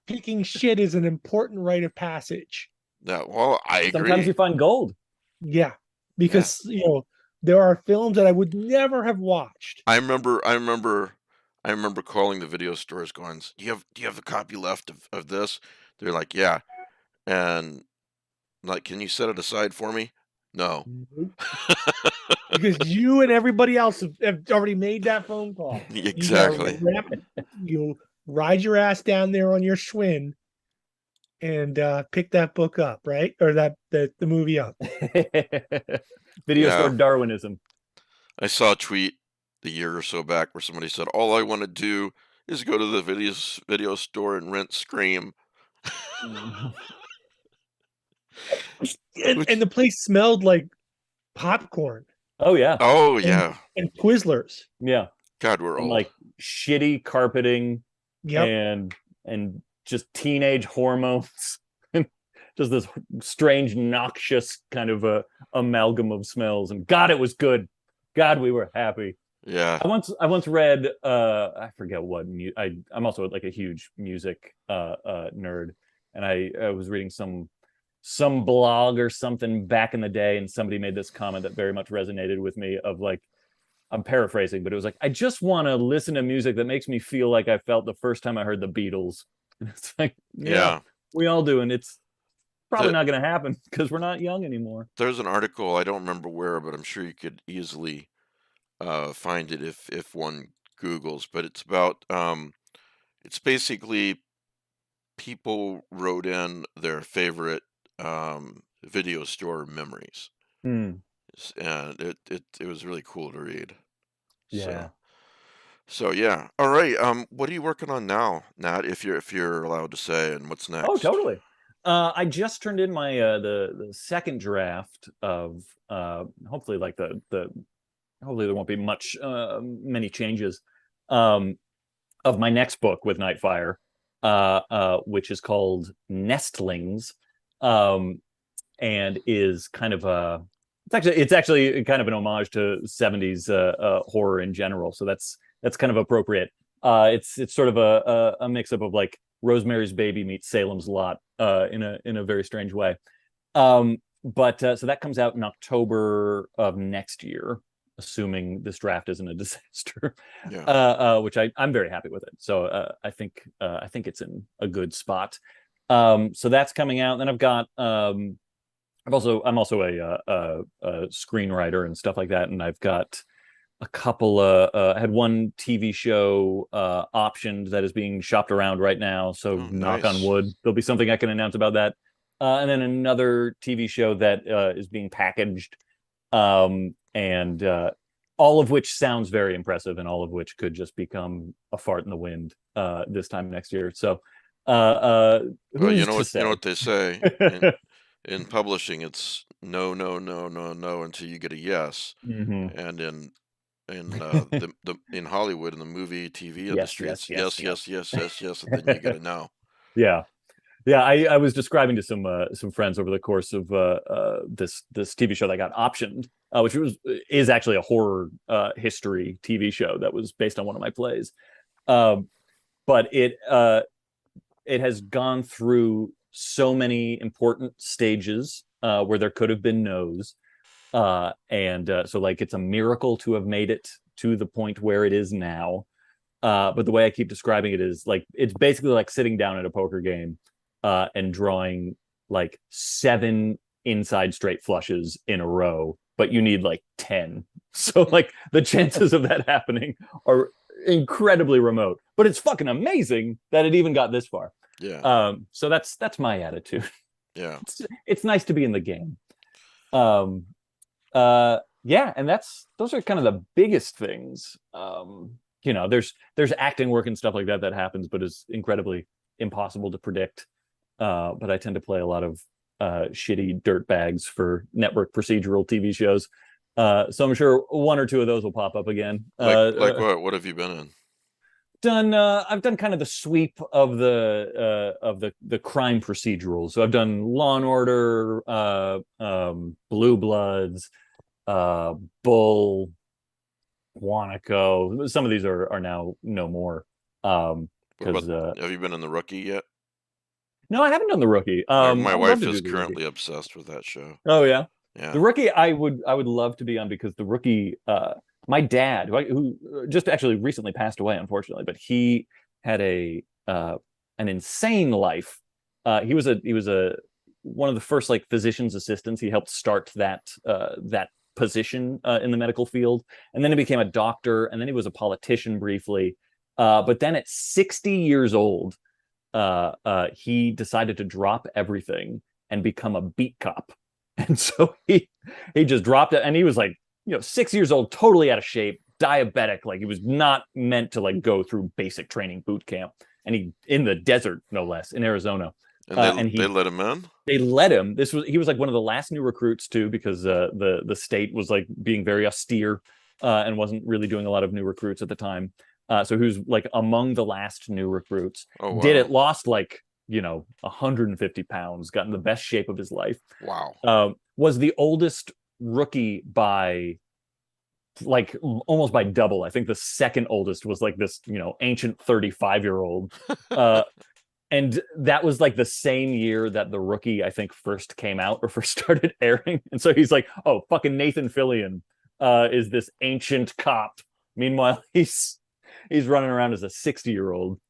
D: picking shit is an important rite of passage.
B: Well, I agree.
C: Sometimes you find gold.
D: Yeah, because there are films that I would never have watched.
B: I remember calling the video stores going, do you have a copy left of this? They're like, yeah. And like, can you set it aside for me? No.
D: Because you and everybody else have already made that phone call.
B: Exactly.
D: You ride your ass down there on your Schwinn and pick that book up, right? Or the movie up.
C: Video
B: Yeah.
C: store Darwinism.
B: I saw a tweet a year or so back where somebody said, all I want to do is go to the video store and rent Scream.
D: And the place smelled like popcorn.
C: Oh yeah.
B: Oh yeah.
D: And Twizzlers.
C: Yeah.
B: God, we're
C: And
B: old.
C: like shitty carpeting.
D: Yep.
C: And just teenage hormones. Just this strange, noxious kind of a amalgam of smells. And God, it was good. God, we were happy.
B: Yeah.
C: I once read I forget what I'm also like a huge music nerd, and I was reading some blog or something back in the day, and somebody made this comment that very much resonated with me of like, I'm paraphrasing, but it was like, I just want to listen to music that makes me feel like I felt the first time I heard the Beatles. And it's like, yeah, we all do, and it's probably not going to happen because we're not young anymore.
B: There's an article, I don't remember where, but I'm sure you could easily find it if one Googles, but it's about it's basically people wrote in their favorite video store memories. And it was really cool to read.
C: Yeah.
B: So yeah. All right. What are you working on now, Nat? If you're allowed to say, and what's next?
C: Oh, totally. I just turned in my the second draft of hopefully like hopefully there won't be many changes of my next book with Nightfire, which is called Nestlings, and is kind of it's actually kind of an homage to 70s horror in general. So that's kind of appropriate. It's sort of a mix up of like Rosemary's Baby meets Salem's Lot in a very strange way. But so that comes out in October of next year, assuming this draft isn't a disaster.
B: Yeah.
C: Which I'm very happy with it. So I think it's in a good spot. So that's coming out. And then I've got I'm also a screenwriter and stuff like that, and I've got a couple I had one TV show optioned that is being shopped around right now, so knock on wood, there'll be something I can announce about that. And then another TV show that is being packaged, and all of which sounds very impressive, and all of which could just become a fart in the wind this time next year. So
B: well, you know what they say in publishing, it's no until you get a yes.
C: Mm-hmm.
B: And the in Hollywood in the movie TV
C: Yes,
B: industry.
C: yes,
B: It's
C: yes,
B: yes, and then you get a no.
C: Yeah. Yeah, I was describing to some friends over the course of this TV show that got optioned, which is actually a horror history TV show that was based on one of my plays. Um, but it has gone through so many important stages where there could have been no's, and so like it's a miracle to have made it to the point where it is now. But the way I keep describing it is like it's basically like sitting down at a poker game and drawing like 7 inside straight flushes in a row, but you need like 10. So like the chances of that happening are incredibly remote. But it's fucking amazing that it even got this far.
B: Yeah.
C: So that's my attitude.
B: Yeah.
C: It's nice to be in the game. Yeah, and those are kind of the biggest things. There's acting work and stuff like that happens, but is incredibly impossible to predict. But I tend to play a lot of shitty dirt bags for network procedural TV shows. So I'm sure 1 or 2 of those will pop up again.
B: Like what? What have you been in?
C: I've done kind of the sweep of the crime procedurals. So I've done Law and Order, Blue Bloods, Bull, Quantico. Some of these are now no more.
B: What
C: Because
B: about, have you been in The Rookie yet?
C: no, I haven't done The Rookie.
B: My
C: I would love
B: wife
C: to do
B: is
C: The
B: currently obsessed with that show.
C: Rookie. Oh yeah,
B: Yeah.
C: The Rookie. I would love to be on because The Rookie. My dad, who just actually recently passed away, unfortunately, but he had an insane life. He was one of the first like physician's assistants. He helped start that position in the medical field, and then he became a doctor, and then he was a politician briefly. But then at 60 years old, he decided to drop everything and become a beat cop. And so he just dropped it, and he was like, 6 years old, totally out of shape, diabetic, like he was not meant to like go through basic training boot camp, and he in the desert, no less, in Arizona.
B: And they let him in.
C: They let him. He was like one of the last new recruits too, because the state was like being very austere and wasn't really doing a lot of new recruits at the time. So he was like among the last new recruits.
B: Oh, wow.
C: Did it, lost like 150 pounds, got in the best shape of his life.
B: Wow.
C: Was the oldest rookie by like almost by double. I think the second oldest was like this ancient 35-year-old. And that was like the same year that The Rookie, I think, first came out or first started airing. And so he's like, oh, fucking Nathan Fillion is this ancient cop. Meanwhile, he's running around as a 60-year-old.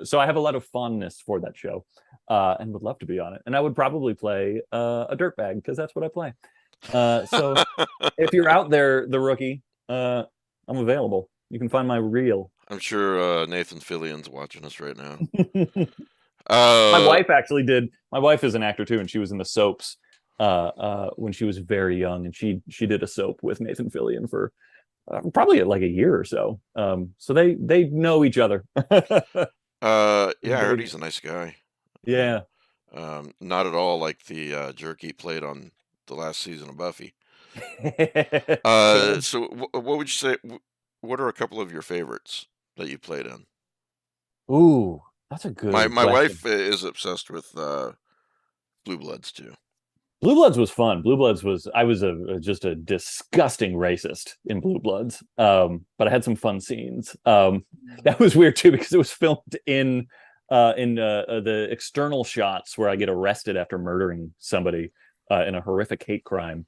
C: So I have a lot of fondness for that show and would love to be on it. And I would probably play a dirtbag because that's what I play. So if you're out there, The Rookie, I'm available. You can find my reel.
B: I'm sure Nathan Fillion's watching us right now.
C: My wife actually did. My wife is an actor too, and she was in the soaps when she was very young, and she did a soap with Nathan Fillion for probably like a year or so. So they know each other.
B: Yeah, I heard he's a nice guy.
C: Yeah.
B: Not at all like the jerk he played on the last season of Buffy. So what would you say? What are a couple of your favorites that you played in?
C: Ooh, that's a good
B: My
C: question.
B: wife is obsessed with Blue Bloods too.
C: Blue Bloods was fun. I was just a disgusting racist in Blue Bloods. But I had some fun scenes. That was weird too because it was filmed in the external shots where I get arrested after murdering somebody in a horrific hate crime.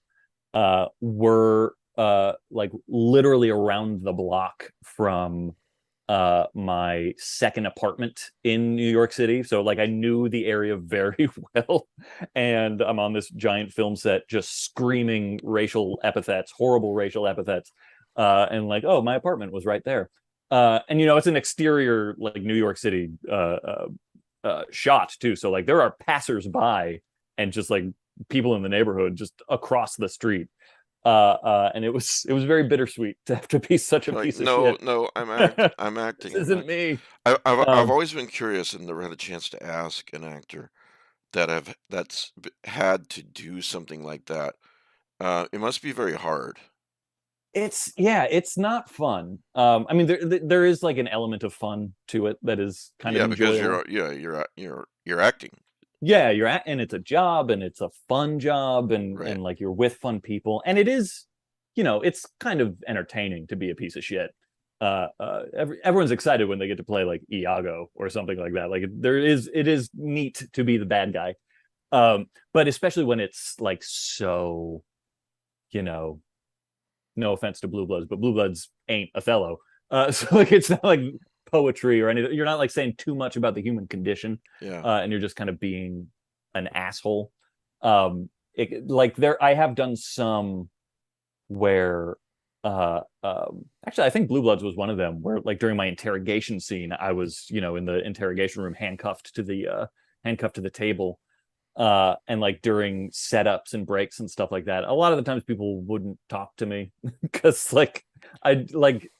C: Were like literally around the block from my second apartment in New York City. So like I knew the area very well, and I'm on this giant film set just screaming horrible racial epithets, and like, oh, my apartment was right there. And it's an exterior like New York City shot too. So like there are passersby and just like people in the neighborhood just across the street. And it was very bittersweet to have to be such a piece of shit.
B: No, I'm acting.
C: This isn't me.
B: I've always been curious and never had a chance to ask an actor that's had to do something like that. It must be very hard.
C: it's not fun. I mean, there is like an element of fun to it that is kind of enjoyable.
B: Because you're acting.
C: Yeah, and it's a job, and it's a fun job, and
B: Right.
C: like you're with fun people, and it is, it's kind of entertaining to be a piece of shit. Everyone's excited when they get to play like Iago or something like that. Like it is neat to be the bad guy. But especially when it's like so, no offense to Blue Bloods, but Blue Bloods ain't Othello. So like it's not like poetry or anything. You're not like saying too much about the human condition.
B: Yeah.
C: And you're just kind of being an asshole. I have done some where actually I think Blue Bloods was one of them where like during my interrogation scene, I was, in the interrogation room handcuffed to the table. And like during setups and breaks and stuff like that, a lot of the times people wouldn't talk to me because like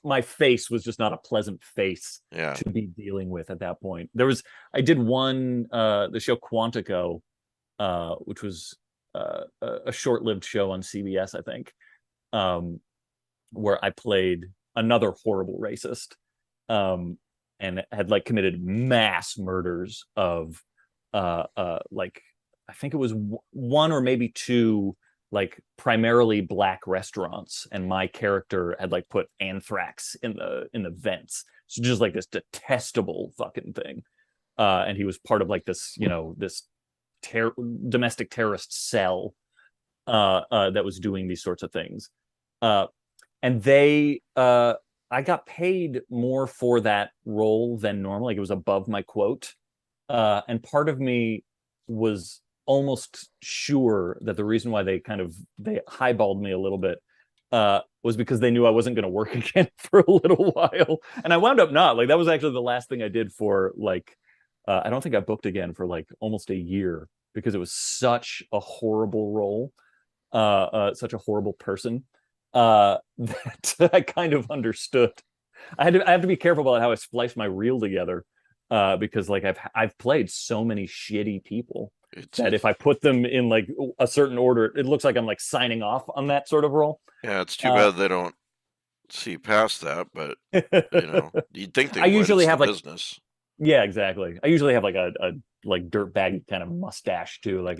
C: my face was just not a pleasant face to be dealing with at that point. I did one the show Quantico, which was a short-lived show on CBS, I think, where I played another horrible racist, and had like committed mass murders of like I think it was one or maybe two like primarily black restaurants, and my character had like put anthrax in the vents. So just like this detestable fucking thing. And he was part of like this, this domestic terrorist cell that was doing these sorts of things. And I got paid more for that role than normal. Like it was above my quote. And part of me was almost sure that the reason why they highballed me a little bit was because they knew I wasn't going to work again for a little while. And I wound up not. Like that was actually the last thing I did for like, I don't think I booked again for like almost a year because it was such a horrible role, such a horrible person, that I kind of understood. I have to be careful about how I splice my reel together, because like I've played so many shitty people that if I put them in like a certain order, it looks like I'm like signing off on that sort of role.
B: Yeah, it's too bad they don't see past that, but you'd think they
C: I
B: would.
C: usually
B: it's
C: have
B: the
C: like
B: business.
C: Yeah, exactly. I usually have like a like dirtbag kind of mustache too. Like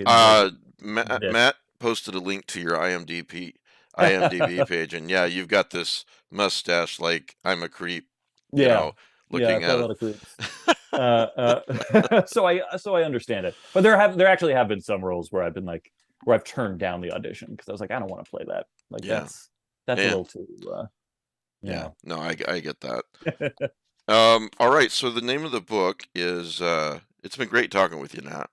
B: Matt posted a link to your IMDb page, and yeah, you've got this mustache like I'm a creep. Looking
C: at a lot of creeps. So I understand it, but there actually have been some roles where I've turned down the audition because I was like, I don't want to play that. Like that's a little too.
B: No, I get that. All right, so the name of the book is it's been great talking with you, Nat.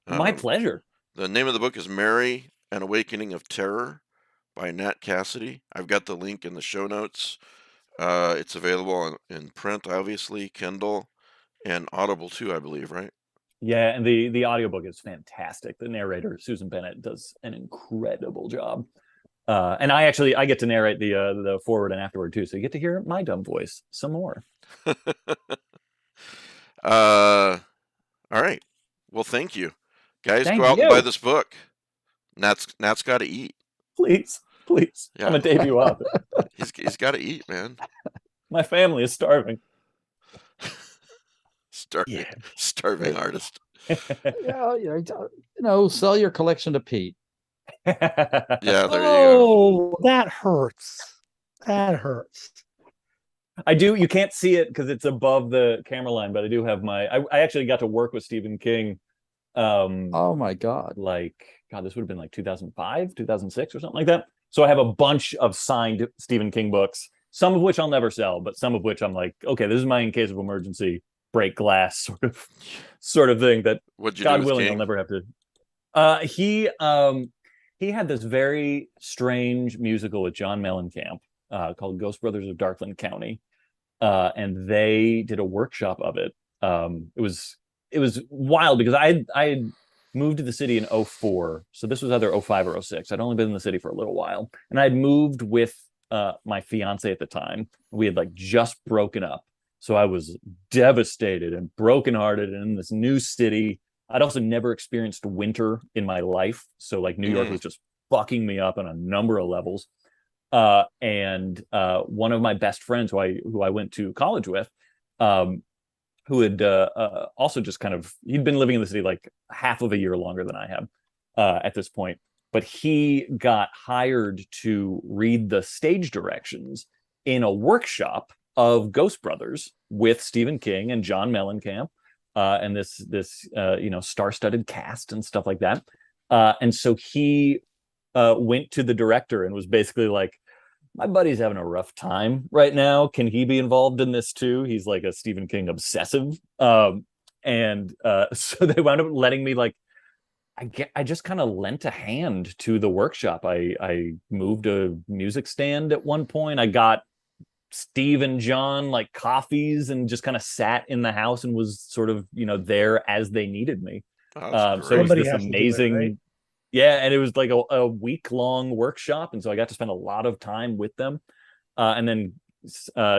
C: My pleasure.
B: The name of the book is Mary, An Awakening of Terror by Nat Cassidy. I've got the link in the show notes. It's available in print, obviously, Kindle, and Audible too, I believe, right?
C: Yeah, and the audiobook is fantastic. The narrator, Susan Bennett, does an incredible job. And I get to narrate the forward and afterward too, so you get to hear my dumb voice some more.
B: All right. Well, thank you. Guys,
C: Thank
B: go out
C: you.
B: and buy this book. Nat's got to eat.
C: Please.
B: Yeah.
C: I'm a debut author.
B: He's got to eat, man.
C: My family is starving.
B: Starving artist.
A: Sell your collection to Pete.
B: Yeah, there you go.
D: That hurts.
C: I do. You can't see it because it's above the camera line, but I do have I actually got to work with Stephen King.
A: Oh my God.
C: This would have been like 2005, 2006 or something like that. So I have a bunch of signed Stephen King books, some of which I'll never sell, but some of which I'm like, okay, this is my in case of emergency break glass sort of thing that God willing King? I'll never have to. He had this very strange musical with John Mellencamp called Ghost Brothers of Darkland County, and they did a workshop of it. It was wild because I had moved to the city in 2004, so this was either 2005 or 2006. I'd only been in the city for a little while, and I'd moved with my fiance at the time. We had like just broken up, so I was devastated and brokenhearted and in this new city. I'd also never experienced winter in my life, so like New York was just fucking me up on a number of levels. And one of my best friends who I went to college with, who had also just kind of, he'd been living in the city like half of a year longer than I have at this point, but he got hired to read the stage directions in a workshop of Ghost Brothers with Stephen King and John Mellencamp, and this star-studded cast and stuff like that. And so he went to the director and was basically like, my buddy's having a rough time right now. Can he be involved in this too? He's like a Stephen King obsessive. And so they wound up letting me, like, I just kind of lent a hand to the workshop. I moved a music stand at one point. I got Steve and John like coffees and just kind of sat in the house and was sort of, there as they needed me. So it was
D: Somebody
C: this
D: has to do it,
C: amazing,
D: right?
C: yeah, and it was like a week-long workshop, and so I got to spend a lot of time with them. And then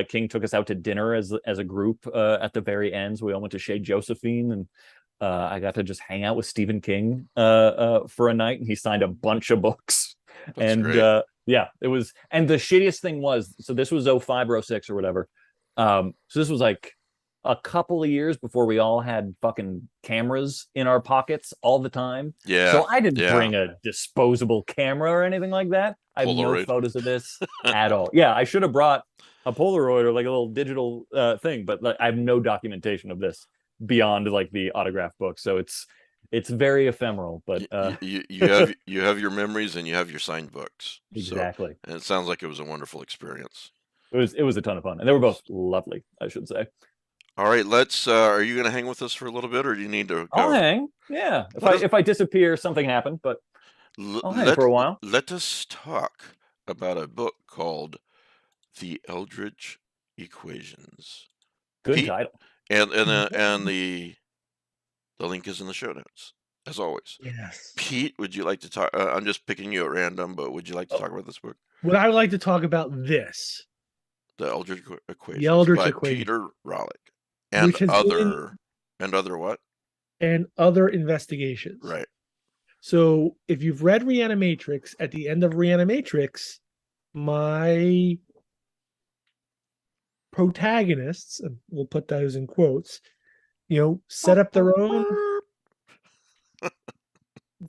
C: King took us out to dinner as a group at the very end. So we all went to Chez Josephine, and I got to just hang out with Stephen King for a night, and he signed a bunch of books.
B: That's
C: And
B: great.
C: yeah, it was. And the shittiest thing was, so this was 05 or 06 or whatever. So this was like a couple of years before we all had fucking cameras in our pockets all the time.
B: Yeah.
C: So I didn't
B: yeah.
C: bring a disposable camera or anything like that. I have no
B: Polaroid.
C: photos of this at all. Yeah, I should have brought a Polaroid or like a little digital thing, but like, I have no documentation of this beyond like the autograph book. So it's very ephemeral, but
B: you have your memories and you have your signed books.
C: exactly.
B: So, and it sounds like it was a wonderful experience.
C: It was a ton of fun, and they were both lovely, I should say.
B: All right, let's. Are you going to hang with us for a little bit, or do you need to go?
C: I'll hang. Yeah, if I disappear, something happened, but I'll hang for a while.
B: Let us talk about a book called The Eldritch Equations.
C: Good
B: Pete,
C: title.
B: And the link is in the show notes, as always.
D: Yes.
B: Pete, would you like to talk? I'm just picking you at random, but would you like to talk about this book?
D: Would I like to talk about this?
B: The Eldritch Equations.
D: The Eldritch
B: by
D: Equations.
B: Peter Rawlik. And other what?
D: And other investigations.
B: Right.
D: So if you've read Reanimatrix, at the end of Reanimatrix, my protagonists, and we'll put those in quotes, set up their own.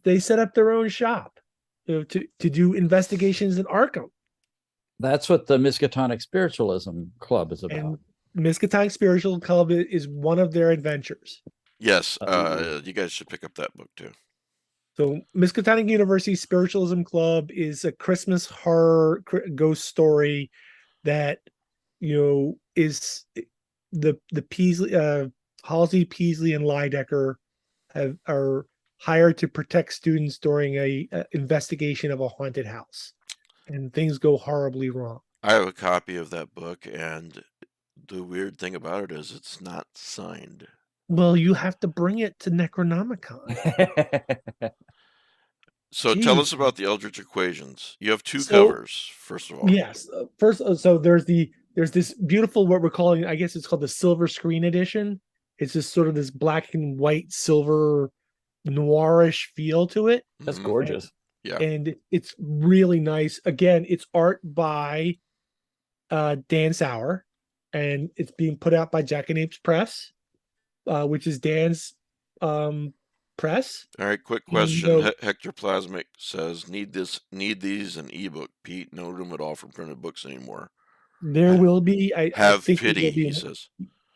D: They set up their own shop to do investigations in Arkham.
A: That's what the Miskatonic Spiritualism Club is about.
D: And Miskatonic Spiritual Club is one of their adventures.
B: Yes, you guys should pick up that book too.
D: So Miskatonic University Spiritualism Club is a Christmas horror ghost story that is the Peasley, Halsey, Peasley, and Lydecker are hired to protect students during a investigation of a haunted house, and things go horribly wrong.
B: I have a copy of that book, and the weird thing about it is it's not signed.
D: Well, you have to bring it to Necronomicon.
B: So
D: Jeez.
B: Tell us about the Eldritch Equations. You have two covers, first of all.
D: Yes. First, so there's this beautiful, what we're calling, I guess it's called the silver screen edition. It's just sort of this black and white silver noirish feel to it.
C: That's gorgeous.
B: Yeah.
D: And it's really nice. Again, it's art by Dan Sauer, and it's being put out by Jackanapes Press, which is Dan's press.
B: All right, quick question. Hector Plasmic says, need these an ebook, Pete. No room at all for printed books anymore.
D: There will be. I think
B: pity, he says.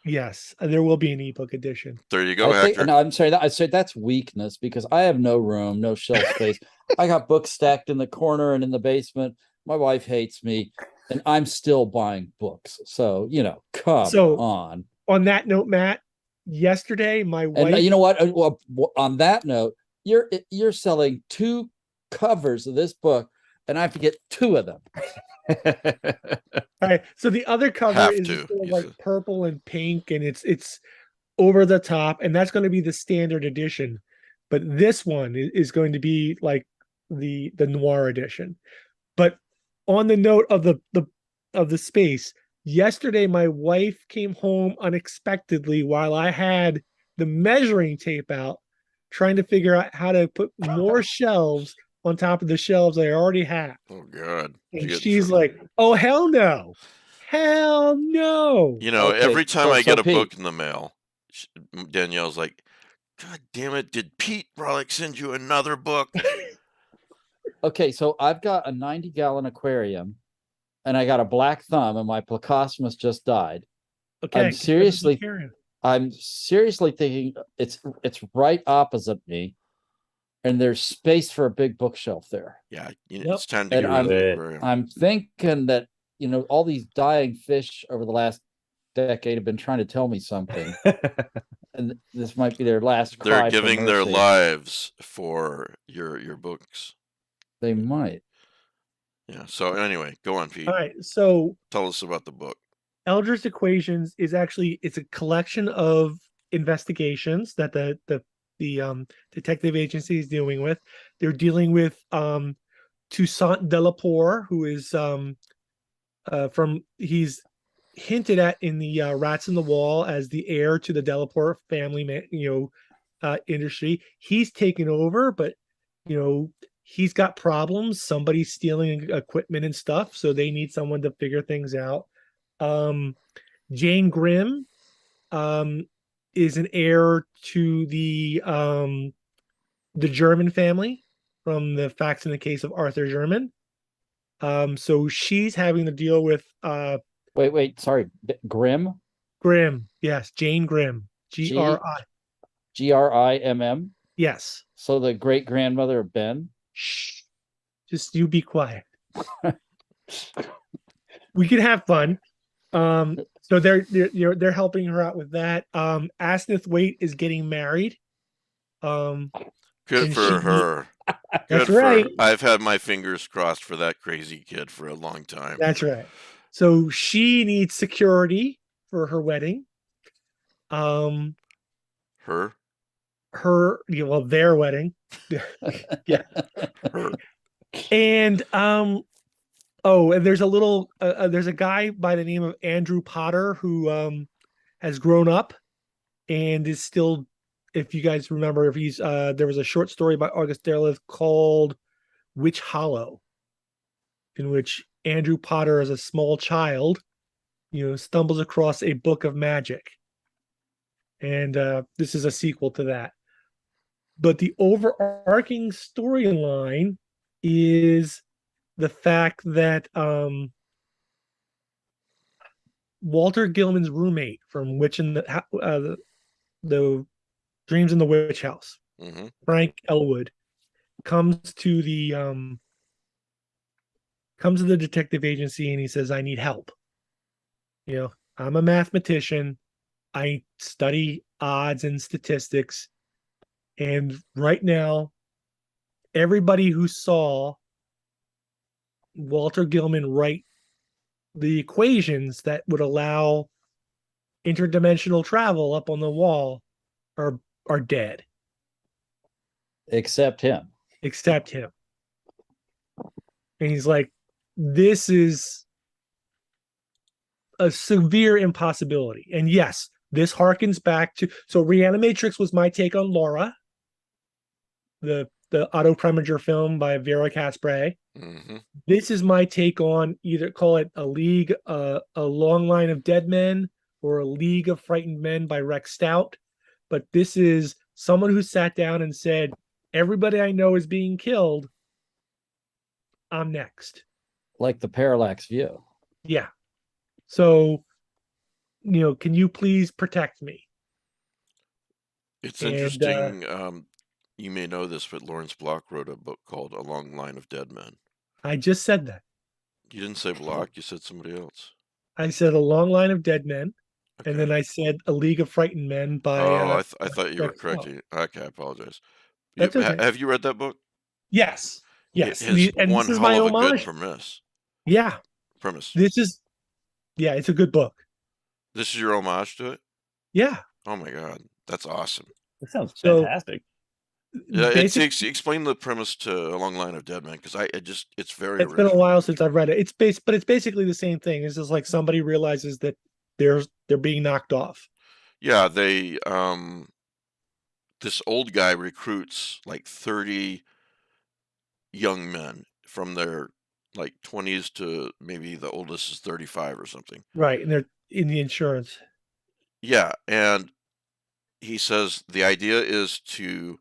D: Yes, there will be an ebook edition.
B: There you go, Hector.
A: No, I'm sorry. I said that's weakness because I have no room, no shelf space. I got books stacked in the corner and in the basement. My wife hates me, and I'm still buying books. So come on.
D: On that note, Matt, yesterday my wife.
A: And you know what? Well, on that note, you're selling 2 covers of this book, and I have to get 2 of them.
D: All right, so the other cover is sort of like purple and pink, and it's over the top, and that's going to be the standard edition. But this one is going to be like the noir edition. But on the note of the space, yesterday my wife came home unexpectedly while I had the measuring tape out, trying to figure out how to put more shelves on top of the shelves I already have.
B: Oh God. Did you
D: And
B: get in
D: she's
B: trouble?
D: like, "Oh hell no, hell no!"
B: You know,
A: Okay,
B: every time I
A: so
B: get a book
A: Pete,
B: in the mail, Danielle's like, "God damn it! Did Pete Rollick send you another book?"
A: okay, so I've got a 90-gallon aquarium, and I got a black thumb, and my Placosmus just died.
D: Okay,
A: I'm
D: get rid of the
A: seriously,
D: aquarium.
A: I'm seriously thinking it's right opposite me, and there's space for a big bookshelf there.
B: Yeah,
D: Yep.
B: it's time to
A: And
B: get rid of the
C: I'm-
B: aquarium.
A: I'm thinking that all these dying fish over the last decade have been trying to tell me something, and this might be their last cry.
B: They're giving
A: for
B: their
A: mercy.
B: lives for your books.
A: They might.
B: Yeah. So anyway, go on, Pete.
D: All right, so
B: Tell us about the book.
D: Eldritch Equations is actually it's a collection of investigations that the detective agency is dealing with. They're dealing with Toussaint Delaporte, who is he's hinted at in the Rats in the Wall as the heir to the Delaporte family, industry. He's taken over, but he's got problems. Somebody's stealing equipment and stuff, so they need someone to figure things out. Jane Grimm is an heir to the German family from the Facts in the Case of Arthur German. So she's having to deal with
A: Wait, sorry, Grimm,
D: Grimm. Yes, Jane Grimm. Gri.
A: Grimm.
D: Yes.
A: So the great grandmother of Ben.
D: Shh. Just you be quiet. We can have fun. So they're helping her out with that. Asnith Waite is getting married.
B: Good
D: and
B: for her.
D: That's
B: Good
D: right.
B: I've had my fingers crossed for that crazy kid for a long time.
D: That's right. So she needs security for her wedding.
B: Her?
D: Their wedding. Yeah.
B: Her.
D: And and there's a guy by the name of Andrew Potter who has grown up and is still, if you guys remember, if he's there was a short story by August Derleth called Witch Hollow, in which Andrew Potter, as a small child, stumbles across a book of magic. And this is a sequel to that. But the overarching storyline is the fact that Walter Gilman's roommate from Witch in the Dreams in the Witch House,
B: Mm-hmm.
D: Frank Elwood, comes to the detective agency and he says, "I need help. I'm a mathematician. I study odds and statistics. And right now, everybody who saw Walter Gilman write the equations that would allow interdimensional travel up on the wall are dead,
A: Except him.
D: except him." And he's like, "This is a severe impossibility." And yes, this harkens back to Reanimatrix was my take on Laura, the Otto Preminger film by Vera Caspre.
B: Mm-hmm.
D: This is my take on, either call it a long line of dead men or a League of Frightened Men by Rex Stout. But this is someone who sat down and said, everybody I know is being killed. I'm next.
A: Like the parallax view.
D: Yeah. So, can you please protect me?
B: It's
D: And,
B: interesting. You may know this, but Lawrence Block wrote a book called A Long Line of Dead Men.
D: I just said that.
B: You didn't say Block, you said somebody else.
D: I said A Long Line of Dead Men.
B: Okay.
D: And then I said A League of Frightened Men by...
B: I thought you were
D: Rex Stout.
B: correcting. Okay, I apologize.
D: That's okay.
B: Have you read that book?
D: Yes. Yes.
B: It's
D: And
B: one
D: this is
B: hell
D: my
B: of a good
D: homage.
B: premise.
D: Yeah. This is it's a good book.
B: This is your homage to it?
D: Yeah.
B: Oh my God, that's awesome.
C: That sounds
D: So-
C: fantastic.
B: Yeah,
D: Basically,
B: explain the premise to A Long Line of Dead Men, because it's very
D: it's been
B: original.
D: a while since I've read it. But it's basically the same thing. It's just like somebody realizes that they're being knocked off.
B: Yeah, they this old guy recruits like 30 young men from their like 20s to maybe the oldest is 35 or something.
D: Right, and they're in the insurance.
B: Yeah, and he says the idea is to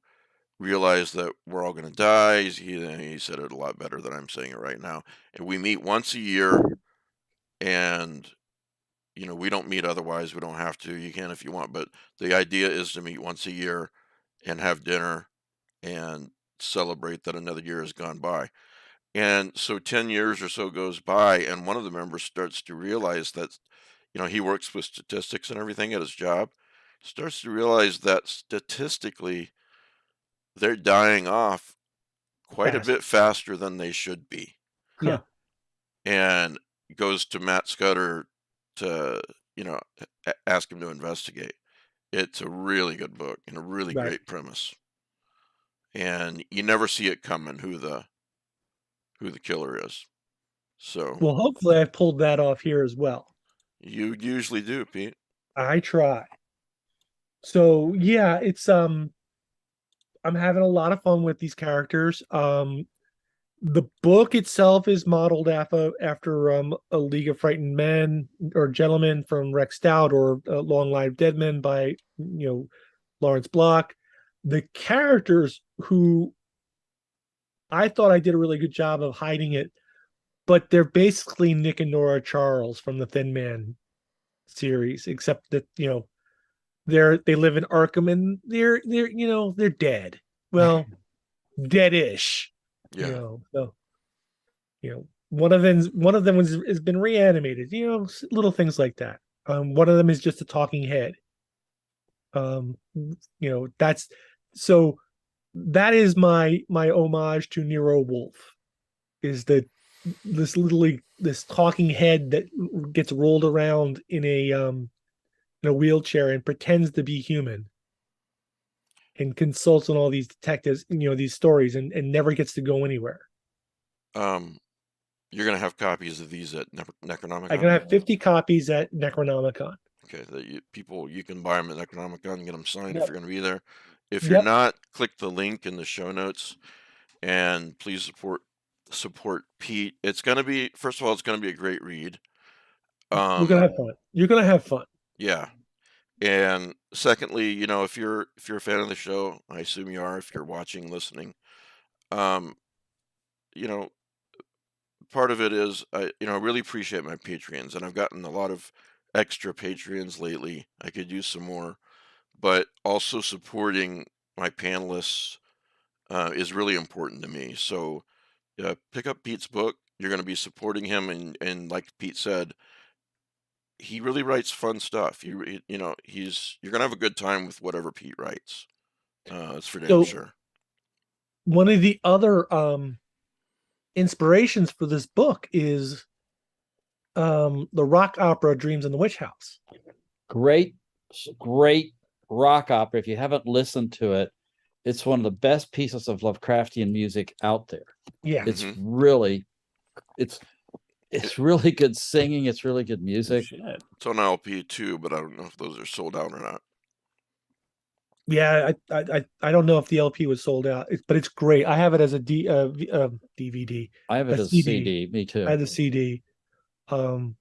B: realize that we're all going to die. He said it a lot better than I'm saying it right now. And we meet once a year, and we don't meet otherwise. We don't have to. You can if you want, but the idea is to meet once a year and have dinner and celebrate that another year has gone by. And so 10 years or so goes by, and one of the members starts to realize that, he works with statistics and everything at his job, starts to realize that statistically they're dying off quite a
D: Fast.
B: bit faster than they should be.
D: Yeah.
B: And goes to Matt Scudder to, ask him to investigate. It's a really good book and a really
D: Right.
B: great premise. And you never see it coming who the killer is. So
D: Well, hopefully I pulled that off here as well.
B: you usually do, Pete.
D: I try. So yeah, it's I'm having a lot of fun with these characters. The book itself is modeled after A League of Frightened Men or Gentlemen from Rex Stout, or Long Live Dead Men by Lawrence Block. The characters, who I thought I did a really good job of hiding it, but they're basically Nick and Nora Charles from the Thin Man series, except that they live in Arkham, and they're dead. Well, dead-ish.
B: Yeah.
D: So one of them has been reanimated. Little things like that. One of them is just a talking head. That's so. That is my homage to Nero Wolf. Is that this talking head that gets rolled around in a wheelchair and pretends to be human, and consults on all these detectives, these stories, and never gets to go anywhere.
B: You're gonna have copies of these at Necronomicon?
D: I'm gonna have 50 copies at Necronomicon.
B: Okay, that you can buy them at Necronomicon and get them signed if
D: Yep.
B: you're gonna be there. If you're
D: Yep.
B: not, click the link in the show notes, and please support Pete. It's gonna be, first of all, it's gonna be a great read.
D: We're gonna have fun. You're gonna have fun.
B: Yeah. And secondly, if you're a fan of the show, I assume you are if you're watching, listening. You know, part of it is I really appreciate my Patreons, and I've gotten a lot of extra Patreons lately. I could use some more, but also supporting my panelists is really important to me. So pick up Pete's book. You're going to be supporting him, and like Pete said, he really writes fun stuff. You're going to have a good time with whatever Pete writes. That's for damn sure.
D: One of the other inspirations for this book is the rock opera Dreams in the Witch House.
A: Great rock opera. If you haven't listened to it, it's one of the best pieces of Lovecraftian music out there.
D: Yeah.
A: It's really really good singing. It's really good music.
B: It's on LP too, but I don't know if those are sold out or not.
D: Yeah, I don't know if the LP was sold out, but it's great. I have it as a DVD.
A: I have it as a CD. Me too.
D: I have the CD. And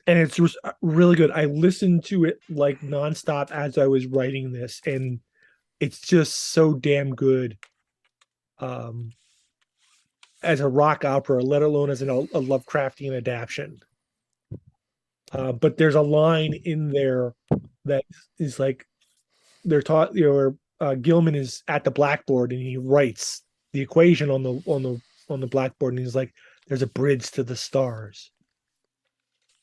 D: it's really good. I listened to it like nonstop as I was writing this, and it's just so damn good. As a rock opera, let alone as a Lovecraftian adaptation. But there's a line in there that is like, they're taught, Gilman is at the blackboard and he writes the equation on the blackboard, and he's like, there's a bridge to the stars.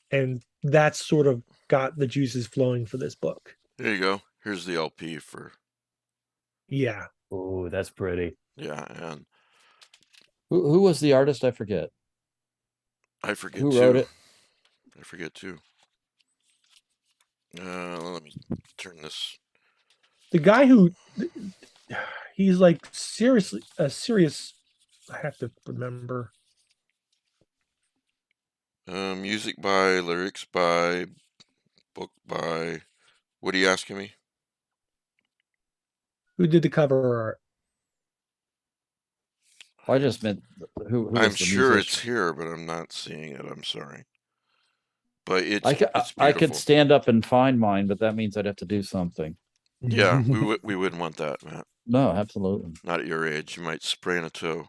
D: And that's sort of got the juices flowing for this book.
B: There you go. Here's the LP for.
D: Yeah.
C: Oh, that's pretty.
B: Yeah, and
A: who was the artist? I forget.
B: I forget
A: who
B: too.
A: wrote it.
B: I forget too. Let me turn this.
D: The guy he's like seriously serious. I have to remember.
B: Music by, lyrics by, book by. What are you asking me?
D: Who did the cover art?
A: I just meant who
B: I'm
A: was the
B: sure
A: musician.
B: it's here, but I'm not seeing it. I'm sorry. But it's
A: I
B: beautiful.
A: could stand up and find mine, but that means I'd have to do something.
B: Yeah, we wouldn't want that, Matt.
A: No, absolutely.
B: Not at your age. You might sprain a toe.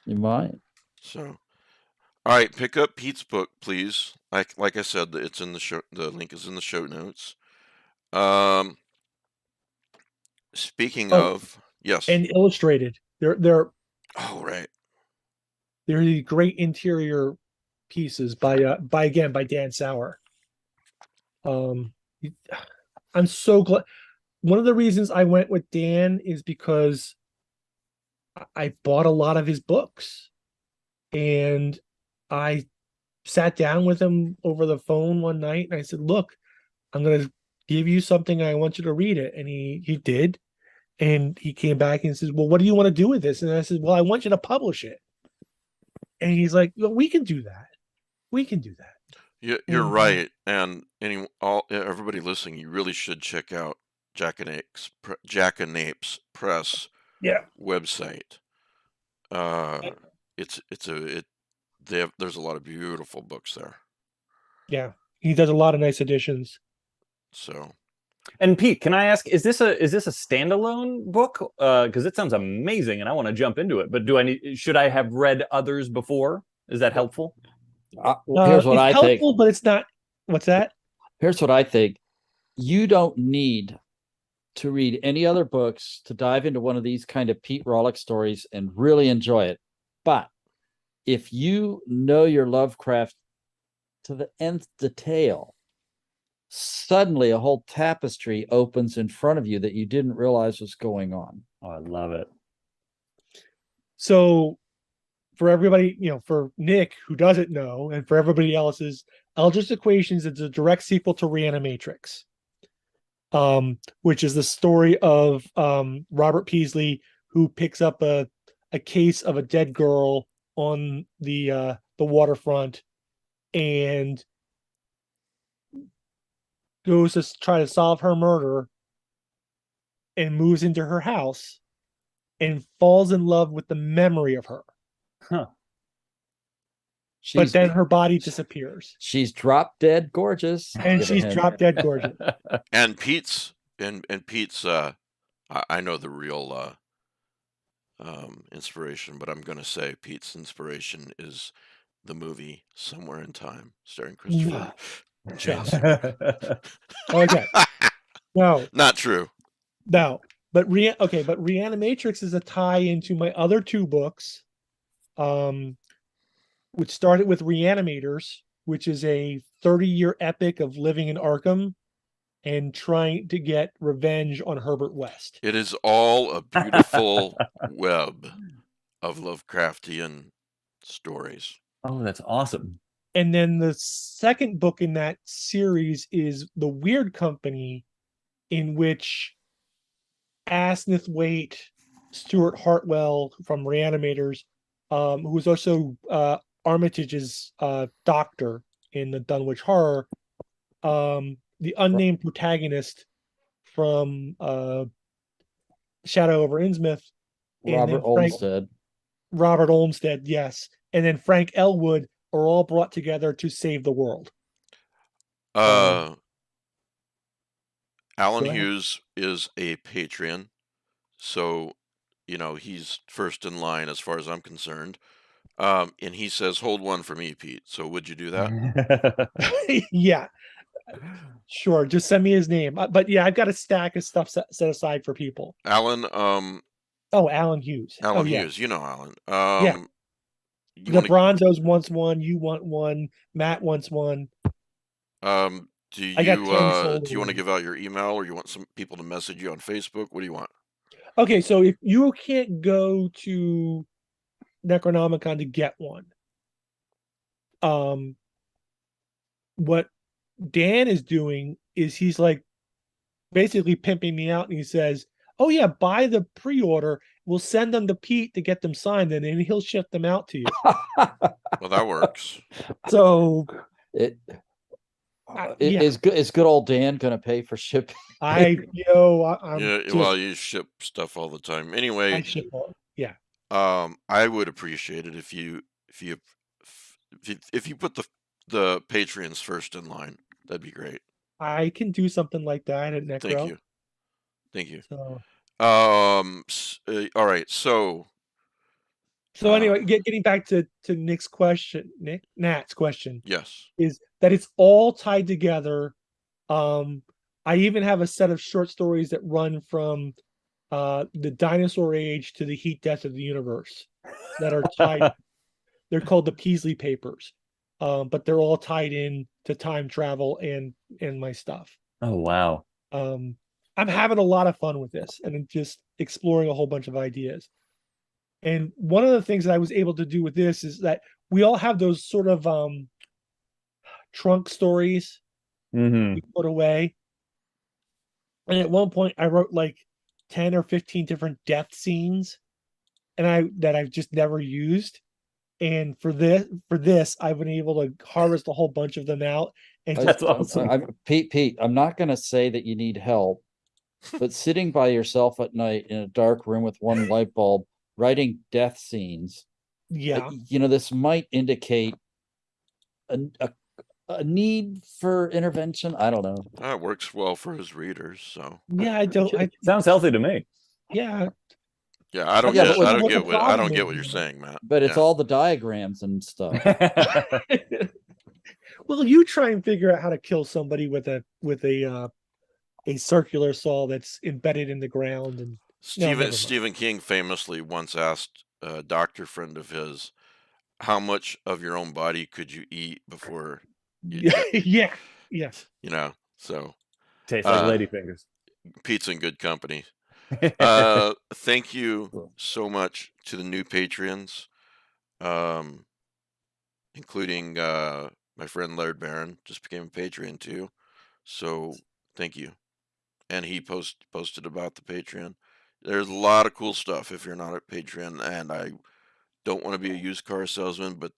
A: You might.
B: So, all right, pick up Pete's book, please. Like I said, it's in the show. The link is in the show notes. Speaking
D: Oh,
B: of, yes.
D: And illustrated. They're
B: Oh, right.
D: these great interior pieces by Dan Sauer. I'm so glad. One of the reasons I went with Dan is because I bought a lot of his books, and I sat down with him over the phone one night, and I said, "Look, I'm going to give you something. I want you to read it." And he did, and he came back and says, "Well, what do you want to do with this?" And I said, "Well, I want you to publish it." And he's like, "Well, we can do that. We can do that."
B: You're right. And everybody listening, you really should check out Jackanapes Press website. There's a lot of beautiful books there.
D: Yeah, he does a lot of nice editions.
B: So,
C: And Pete, can I ask, is this a standalone book? Because it sounds amazing, and I want to jump into it. But should I have read others before? Is that helpful?
A: Here's what I think.
D: It's helpful, but it's not. What's that?
A: Here's what I think. You don't need to read any other books to dive into one of these kind of Pete Rawlik stories and really enjoy it. But if you know your Lovecraft to the nth detail, suddenly a whole tapestry opens in front of you that you didn't realize was going on.
C: Oh, I love it.
D: So for everybody, for Nick, who doesn't know, and for everybody else's, Eldritch Equations is a direct sequel to Reanimatrix, which is the story of Robert Peasley, who picks up a case of a dead girl on the waterfront and goes to try to solve her murder, and moves into her house and falls in love with the memory of her.
C: Huh.
D: But then her body disappears.
A: She's drop dead gorgeous.
D: And she's drop dead gorgeous.
B: And Pete's I know the real inspiration, but I'm gonna say Pete's inspiration is the movie Somewhere in Time, starring Christopher Jason.
D: Okay. No.
B: Not true.
D: No. But Reanimatrix is a tie into my other two books, which started with Reanimators, which is a 30-year epic of living in Arkham and trying to get revenge on Herbert West.
B: It is all a beautiful web of Lovecraftian stories.
C: Oh, that's awesome.
D: And then the second book in that series is The Weird Company, in which Asnith Waite, Stuart Hartwell from Reanimators, who was also Armitage's doctor in the Dunwich Horror, the unnamed protagonist from Shadow over Innsmouth,
A: Robert
D: Olmsted, yes, and then Frank Elwood are all brought together to save the world.
B: Alan Hughes is a Patreon, so he's first in line as far as I'm concerned. And he says, "Hold one for me, Pete." So would you do that?
D: Yeah, sure. Just send me his name. But yeah, I've got a stack of stuff set aside for people.
B: Alan.
D: Alan Hughes.
B: Alan Hughes. You know Alan.
D: Yeah. The Bronzos wants one. You want one. Matt wants one.
B: Do you want to give out your email, or you want some people to message you on Facebook? What do you want?
D: Okay, so if you can't go to Necronomicon to get one, what Dan is doing is he's like basically pimping me out, and he says, "Oh yeah, buy the pre-order. We'll send them to Pete to get them signed, and then he'll ship them out to you."
B: Well, that works.
D: So
A: is good old Dan going to pay for shipping?
B: Well, you ship stuff all the time. Anyway,
D: yeah.
B: I would appreciate it if you put the Patreons first in line. That'd be great.
D: I can do something like that at
B: Thank
D: Necro.
B: you. Thank you.
D: So,
B: All right. So
D: anyway, getting back to Nat's question
B: yes.
D: is that it's all tied together. I even have a set of short stories that run from the dinosaur age to the heat death of the universe that are tied. They're called the Peasley Papers, but they're all tied in to time travel and my stuff.
C: Oh wow.
D: I'm having a lot of fun with this and just exploring a whole bunch of ideas. And one of the things that I was able to do with this is that we all have those sort of trunk stories
C: Mm-hmm.
D: we put away. And at one point I wrote like 10 or 15 different death scenes and I've just never used. And for this, I've been able to harvest a whole bunch of them out. And
C: That's awesome.
A: Pete, I'm not going to say that you need help, but sitting by yourself at night in a dark room with one light bulb, writing death scenes,
D: yeah,
A: this might indicate a need for intervention. I don't know.
B: That works well for his readers. So
D: yeah, I don't.
C: Sounds healthy to me.
D: Yeah,
B: yeah, I don't
A: Yeah,
B: get.
A: but
B: I don't
D: what
B: get
D: the
B: what. I
D: problem
B: don't get
D: is,
B: what you're saying, Matt.
A: But it's
B: Yeah.
A: all the diagrams and stuff.
D: well, you try and figure out how to kill somebody with a circular saw that's embedded in the ground. And never mind.
B: Stephen King famously once asked a doctor friend of his, "How much of your own body could you eat before?"
D: yeah.
B: So
C: Tastes like ladyfingers.
B: Pete's in good company. Thank you so much to the new Patreons, including my friend Laird Barron just became a Patreon too. So thank you. And he posted about the Patreon. There's a lot of cool stuff if you're not a Patreon, and I don't want to be a used car salesman, but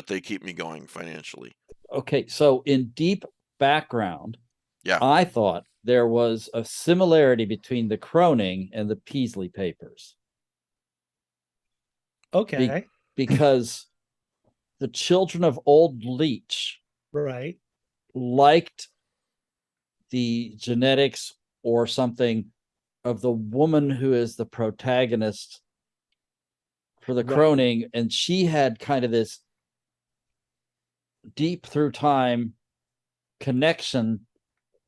B: they keep me going financially.
A: Okay, so in deep background,
B: Yeah.
A: I thought there was a similarity between the Croning and the Peasley Papers.
D: Okay.
A: Because the children of Old Leech
D: Right.
A: liked the genetics or something of the woman who is the protagonist for the
D: Right.
A: Croning, and she had kind of this deep through time connection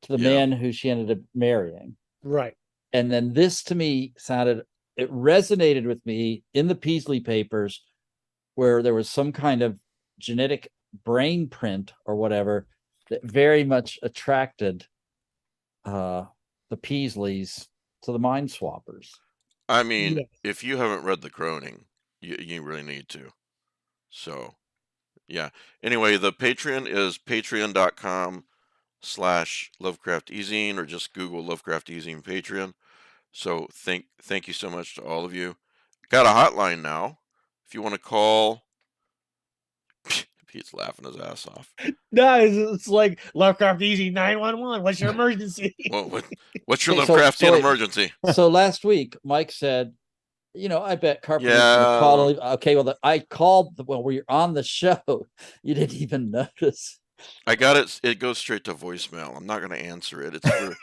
A: to the man who she ended up marrying.
D: Right.
A: And then this to me it resonated with me in the Peasley Papers, where there was some kind of genetic brain print or whatever that very much attracted the Peasleys to the Mind Swappers.
B: I mean,
D: Yes.
B: if you haven't read The Croning, you really need to. So, yeah. Anyway, the Patreon is patreon.com/LovecraftEzine, or just Google Lovecraft Ezine Patreon. So thank you so much to all of you. Got a hotline now. If you want to call, Pete's laughing his ass off.
D: No, it's like Lovecraft Easy 911. What's your emergency?
B: Well, what's your
A: Okay,
B: Lovecraftian emergency?
A: So last week, Mike said, I bet Carpenter's
B: Yeah.
A: gonna call. Okay, well, I called when we were on the show. You didn't even notice.
B: I got it. It goes straight to voicemail. I'm not going to answer it. It's for.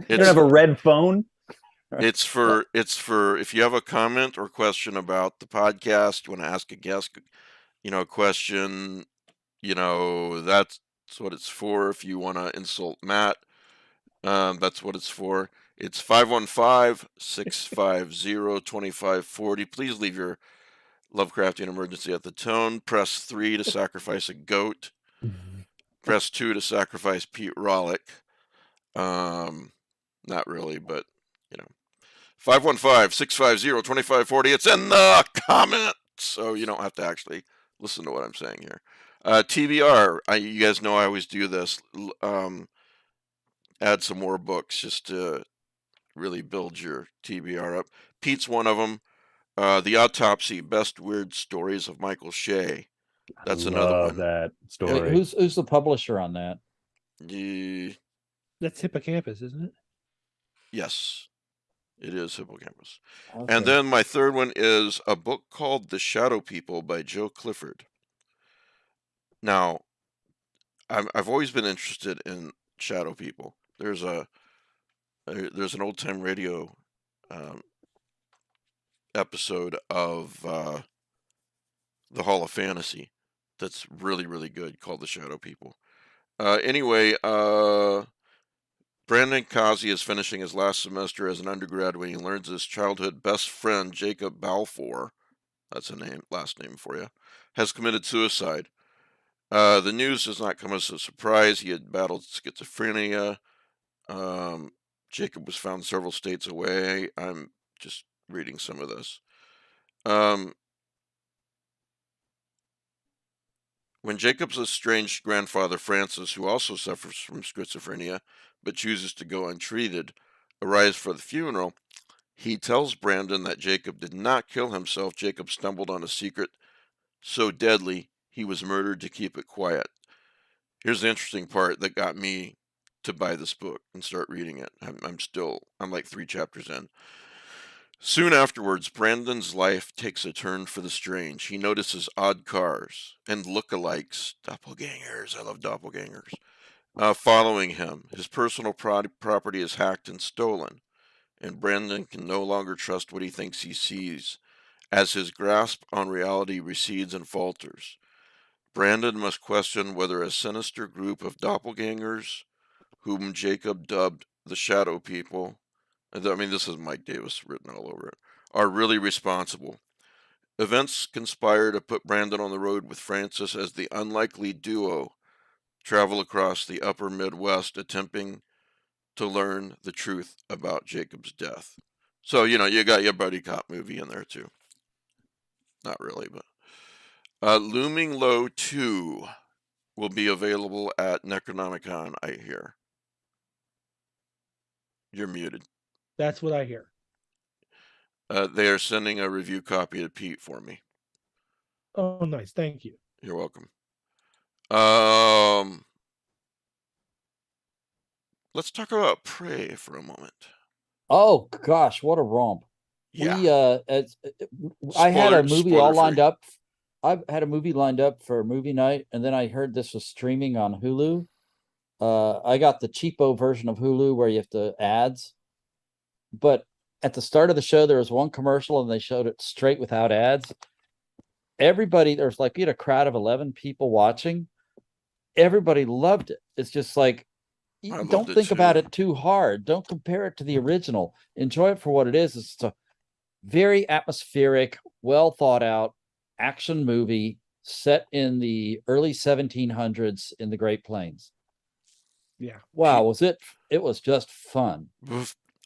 C: You don't have a red phone?
B: It's for if you have a comment or question about the podcast, you want to ask a guest, a question, that's what it's for. If you want to insult Matt, that's what it's for. It's 515-650-2540. Please leave your Lovecraftian emergency at the tone. Press 3 to sacrifice a goat. Press 2 to sacrifice Pete Rollick. Not really, but 515-650-2540. It's in the comments, so you don't have to actually listen to what I'm saying here. TBR, you guys know I always do this. Add some more books just to really build your TBR up. Pete's one of them. The Autopsy, Best Weird Stories of Michael Shea. That's another one.
C: That story.
A: Wait, who's the publisher on that?
B: Yeah.
D: That's Hippocampus, isn't it?
B: Yes. It is hippocampus.
A: Okay.
B: And then my third one is a book called The Shadow People by Joe Clifford. Now, I've always been interested in shadow people. There's an old time radio um, episode of the Hall of Fantasy that's really, really good called The Shadow People. Anyway, Brandon Causey is finishing his last semester as an undergrad when he learns his childhood best friend, Jacob Balfour, that's a last name for you, has committed suicide. The news does not come as a surprise. He had battled schizophrenia. Jacob was found several states away. I'm just reading some of this. When Jacob's estranged grandfather, Francis, who also suffers from schizophrenia but chooses to go untreated, arrives for the funeral, he tells Brandon that Jacob did not kill himself. Jacob stumbled on a secret so deadly he was murdered to keep it quiet. Here's the interesting part that got me to buy this book and start reading it. I'm like 3 chapters in. Soon afterwards, Brandon's life takes a turn for the strange. He notices odd cars and lookalikes, doppelgangers, I love doppelgangers, following him. His personal property is hacked and stolen, and Brandon can no longer trust what he thinks he sees, as his grasp on reality recedes and falters. Brandon must question whether a sinister group of doppelgangers, whom Jacob dubbed the Shadow People, I mean, this is Mike Davis written all over it, are really responsible. Events conspire to put Brandon on the road with Francis as the unlikely duo travel across the upper Midwest, attempting to learn the truth about Jacob's death. So, you got your buddy cop movie in there too. Not really, but Looming Low 2 will be available at Necronomicon, I hear. You're muted.
D: That's what I hear.
B: They are sending a review copy to Pete for me.
D: Oh, nice. Thank you.
B: You're welcome. Let's talk about Prey for a moment.
A: Oh gosh, what a romp!
B: Yeah.
A: I had a
B: Spoiler-
A: movie all lined
B: spoiler-free.
A: up. I had a movie lined up for movie night, and then I heard this was streaming on Hulu. I got the cheapo version of Hulu where you have to ads, but at the start of the show there was one commercial and they showed it straight without ads. Everybody, there's like, you had a crowd of 11 people watching. Everybody loved it. It's just like, don't think about it too hard. Don't compare it to the original. Enjoy it for what it is. It's a very atmospheric, well thought out action movie set in the early 1700s in the Great Plains.
D: Yeah.
A: Wow, was it? It was just fun.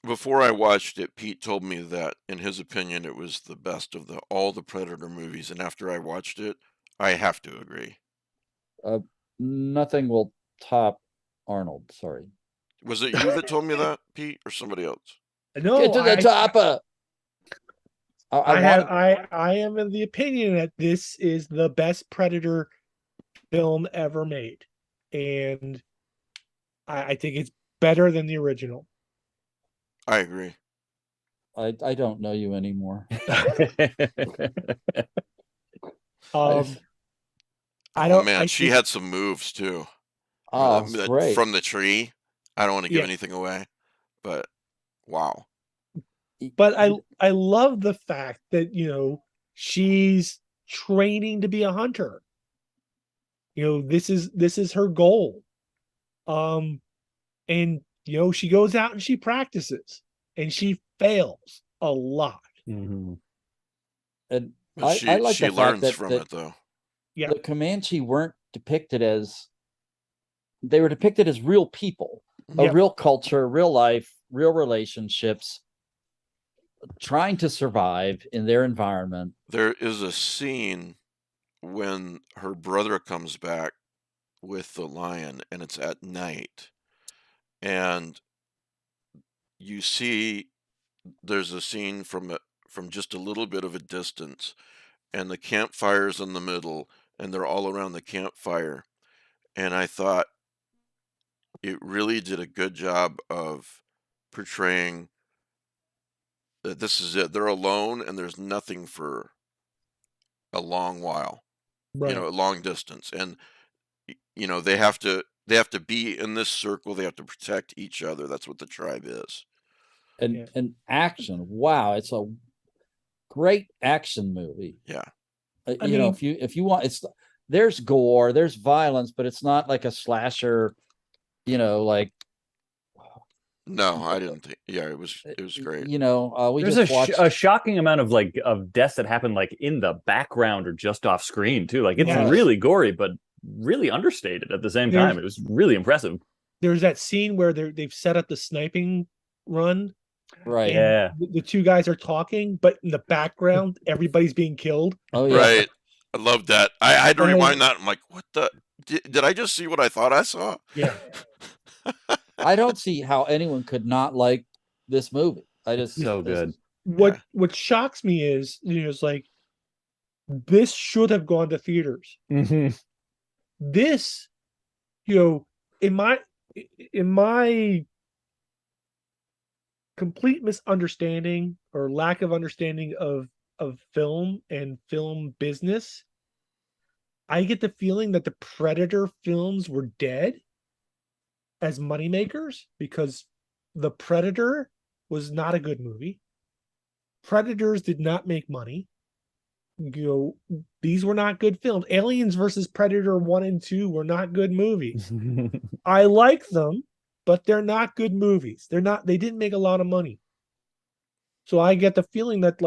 B: Before I watched it, Pete told me that, in his opinion, it was the best of all the Predator movies. And after I watched it, I have to agree.
A: Nothing will top Arnold. Sorry.
B: Was it you that told me that, Pete, or somebody else?
D: No,
A: Get to the top.
D: I am in the opinion that this is the best Predator film ever made, and I think it's better than the original.
B: I agree.
A: I don't know you anymore.
D: I don't.
B: Man, she had some moves too.
A: Oh, great.
B: From the tree. I don't want to give anything away, but wow.
D: But I love the fact that, she's training to be a hunter. This is her goal. And she goes out and she practices and she fails a lot.
C: Mm-hmm.
A: And
B: But
A: I like
B: she
A: the
B: learns
A: fact
B: from
A: that
B: it though.
D: Yeah.
A: The Comanche weren't depicted as, they were depicted as real people, a real culture, real life, real relationships, trying to survive in their environment.
B: There is a scene when her brother comes back with the lion, and it's at night, and you see there's a scene from just a little bit of a distance, and the campfire's in the middle, and they're all around the campfire, and I thought it really did a good job of portraying this is it. They're alone, and there's nothing for a long while.
D: Right.
B: A long distance, and they have to be in this circle. They have to protect each other. That's what the tribe is.
A: And action. Wow, it's a great action movie.
B: Yeah.
D: I mean,
A: if you want, there's gore, there's violence, but it's not like a slasher. Like
B: No, I didn't think. Yeah, it was great.
A: we
C: There's
A: just watched
C: a shocking amount of deaths that happen like in the background or just off screen too. Like it's
D: Yes.
C: really gory, but really understated at the same time. It was really impressive.
D: There's that scene where they've set up the sniping run.
A: right.
C: Yeah.
D: The two guys are talking, but in the background, everybody's being killed.
A: Oh yeah.
B: Right. I love that. I had to
D: And-
B: rewind that. I'm like, what the? Did I just see what I thought I saw?
D: Yeah.
A: I don't see how anyone could not like this movie. I just
C: So good.
D: What shocks me is, it's like this should have gone to theaters.
C: Mhm.
D: This, in my complete misunderstanding or lack of understanding of film and film business, I get the feeling that the Predator films were dead as moneymakers because The Predator was not a good movie. Predators did not make money. These were not good films. Aliens versus Predator 1 and 2 were not good movies. I like them, but they're not good movies. They didn't make a lot of money. So I get the feeling that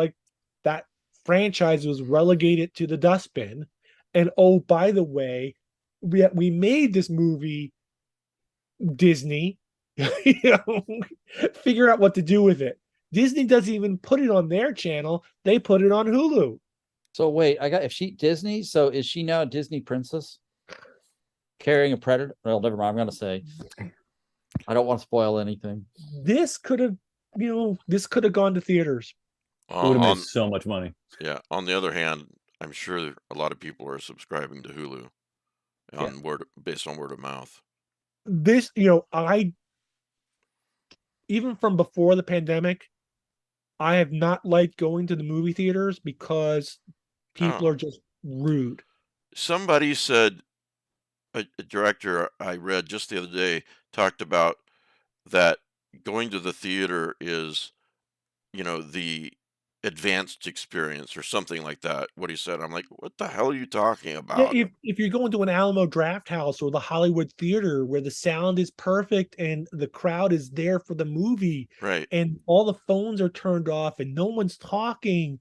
D: that franchise was relegated to the dustbin. And oh, by the way, we made this movie, Disney, figure out what to do with it. Disney doesn't even put it on their channel. They put it on Hulu.
A: So wait, if she Disney, so is she now a Disney princess carrying a predator? Well, never mind. I'm gonna say I don't want to spoil anything.
D: This could have gone to theaters.
C: It would have made so much money.
B: Yeah. On the other hand, I'm sure a lot of people are subscribing to Hulu based on word of mouth.
D: This, I even from before the pandemic, I have not liked going to the movie theaters because people are just rude.
B: Somebody said, a director I read just the other day talked about that going to the theater is, the advanced experience or something like that. What he said, I'm like, what the hell are you talking about?
D: Yeah, if you're going to an Alamo Draft House or the Hollywood Theater where the sound is perfect and the crowd is there for the movie,
B: Right.
D: and all the phones are turned off and no one's talking.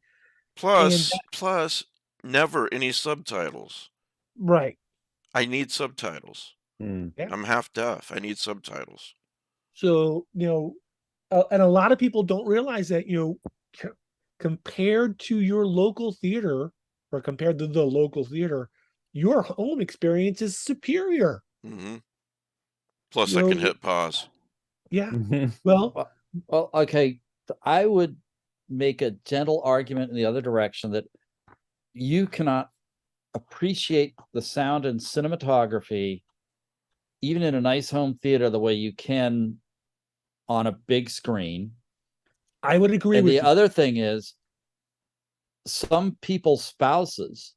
B: Plus, never any subtitles.
D: Right.
B: I need subtitles.
C: Mm.
D: Yeah.
B: I'm half deaf. I need subtitles.
D: So, and a lot of people don't realize that, compared to your local theater or compared to the local theater, your home experience is superior.
B: Mm-hmm. Plus, I can hit pause.
D: Yeah.
C: Mhm.
D: Well,
A: Okay. I would make a gentle argument in the other direction that you cannot appreciate the sound and cinematography even in a nice home theater the way you can on a big screen.
D: I would agree
A: And
D: with
A: the
D: you.
A: other thing is some people's spouses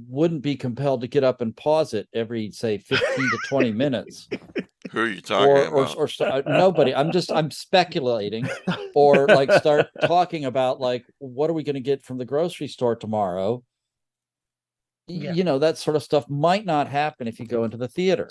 A: wouldn't be compelled to get up and pause it every, say, 15 to 20 minutes.
B: Who are you talking about?
A: Or nobody. I'm speculating, or start talking about what are we going to get from the grocery store tomorrow?
D: Yeah.
A: That sort of stuff might not happen if you go into the theater.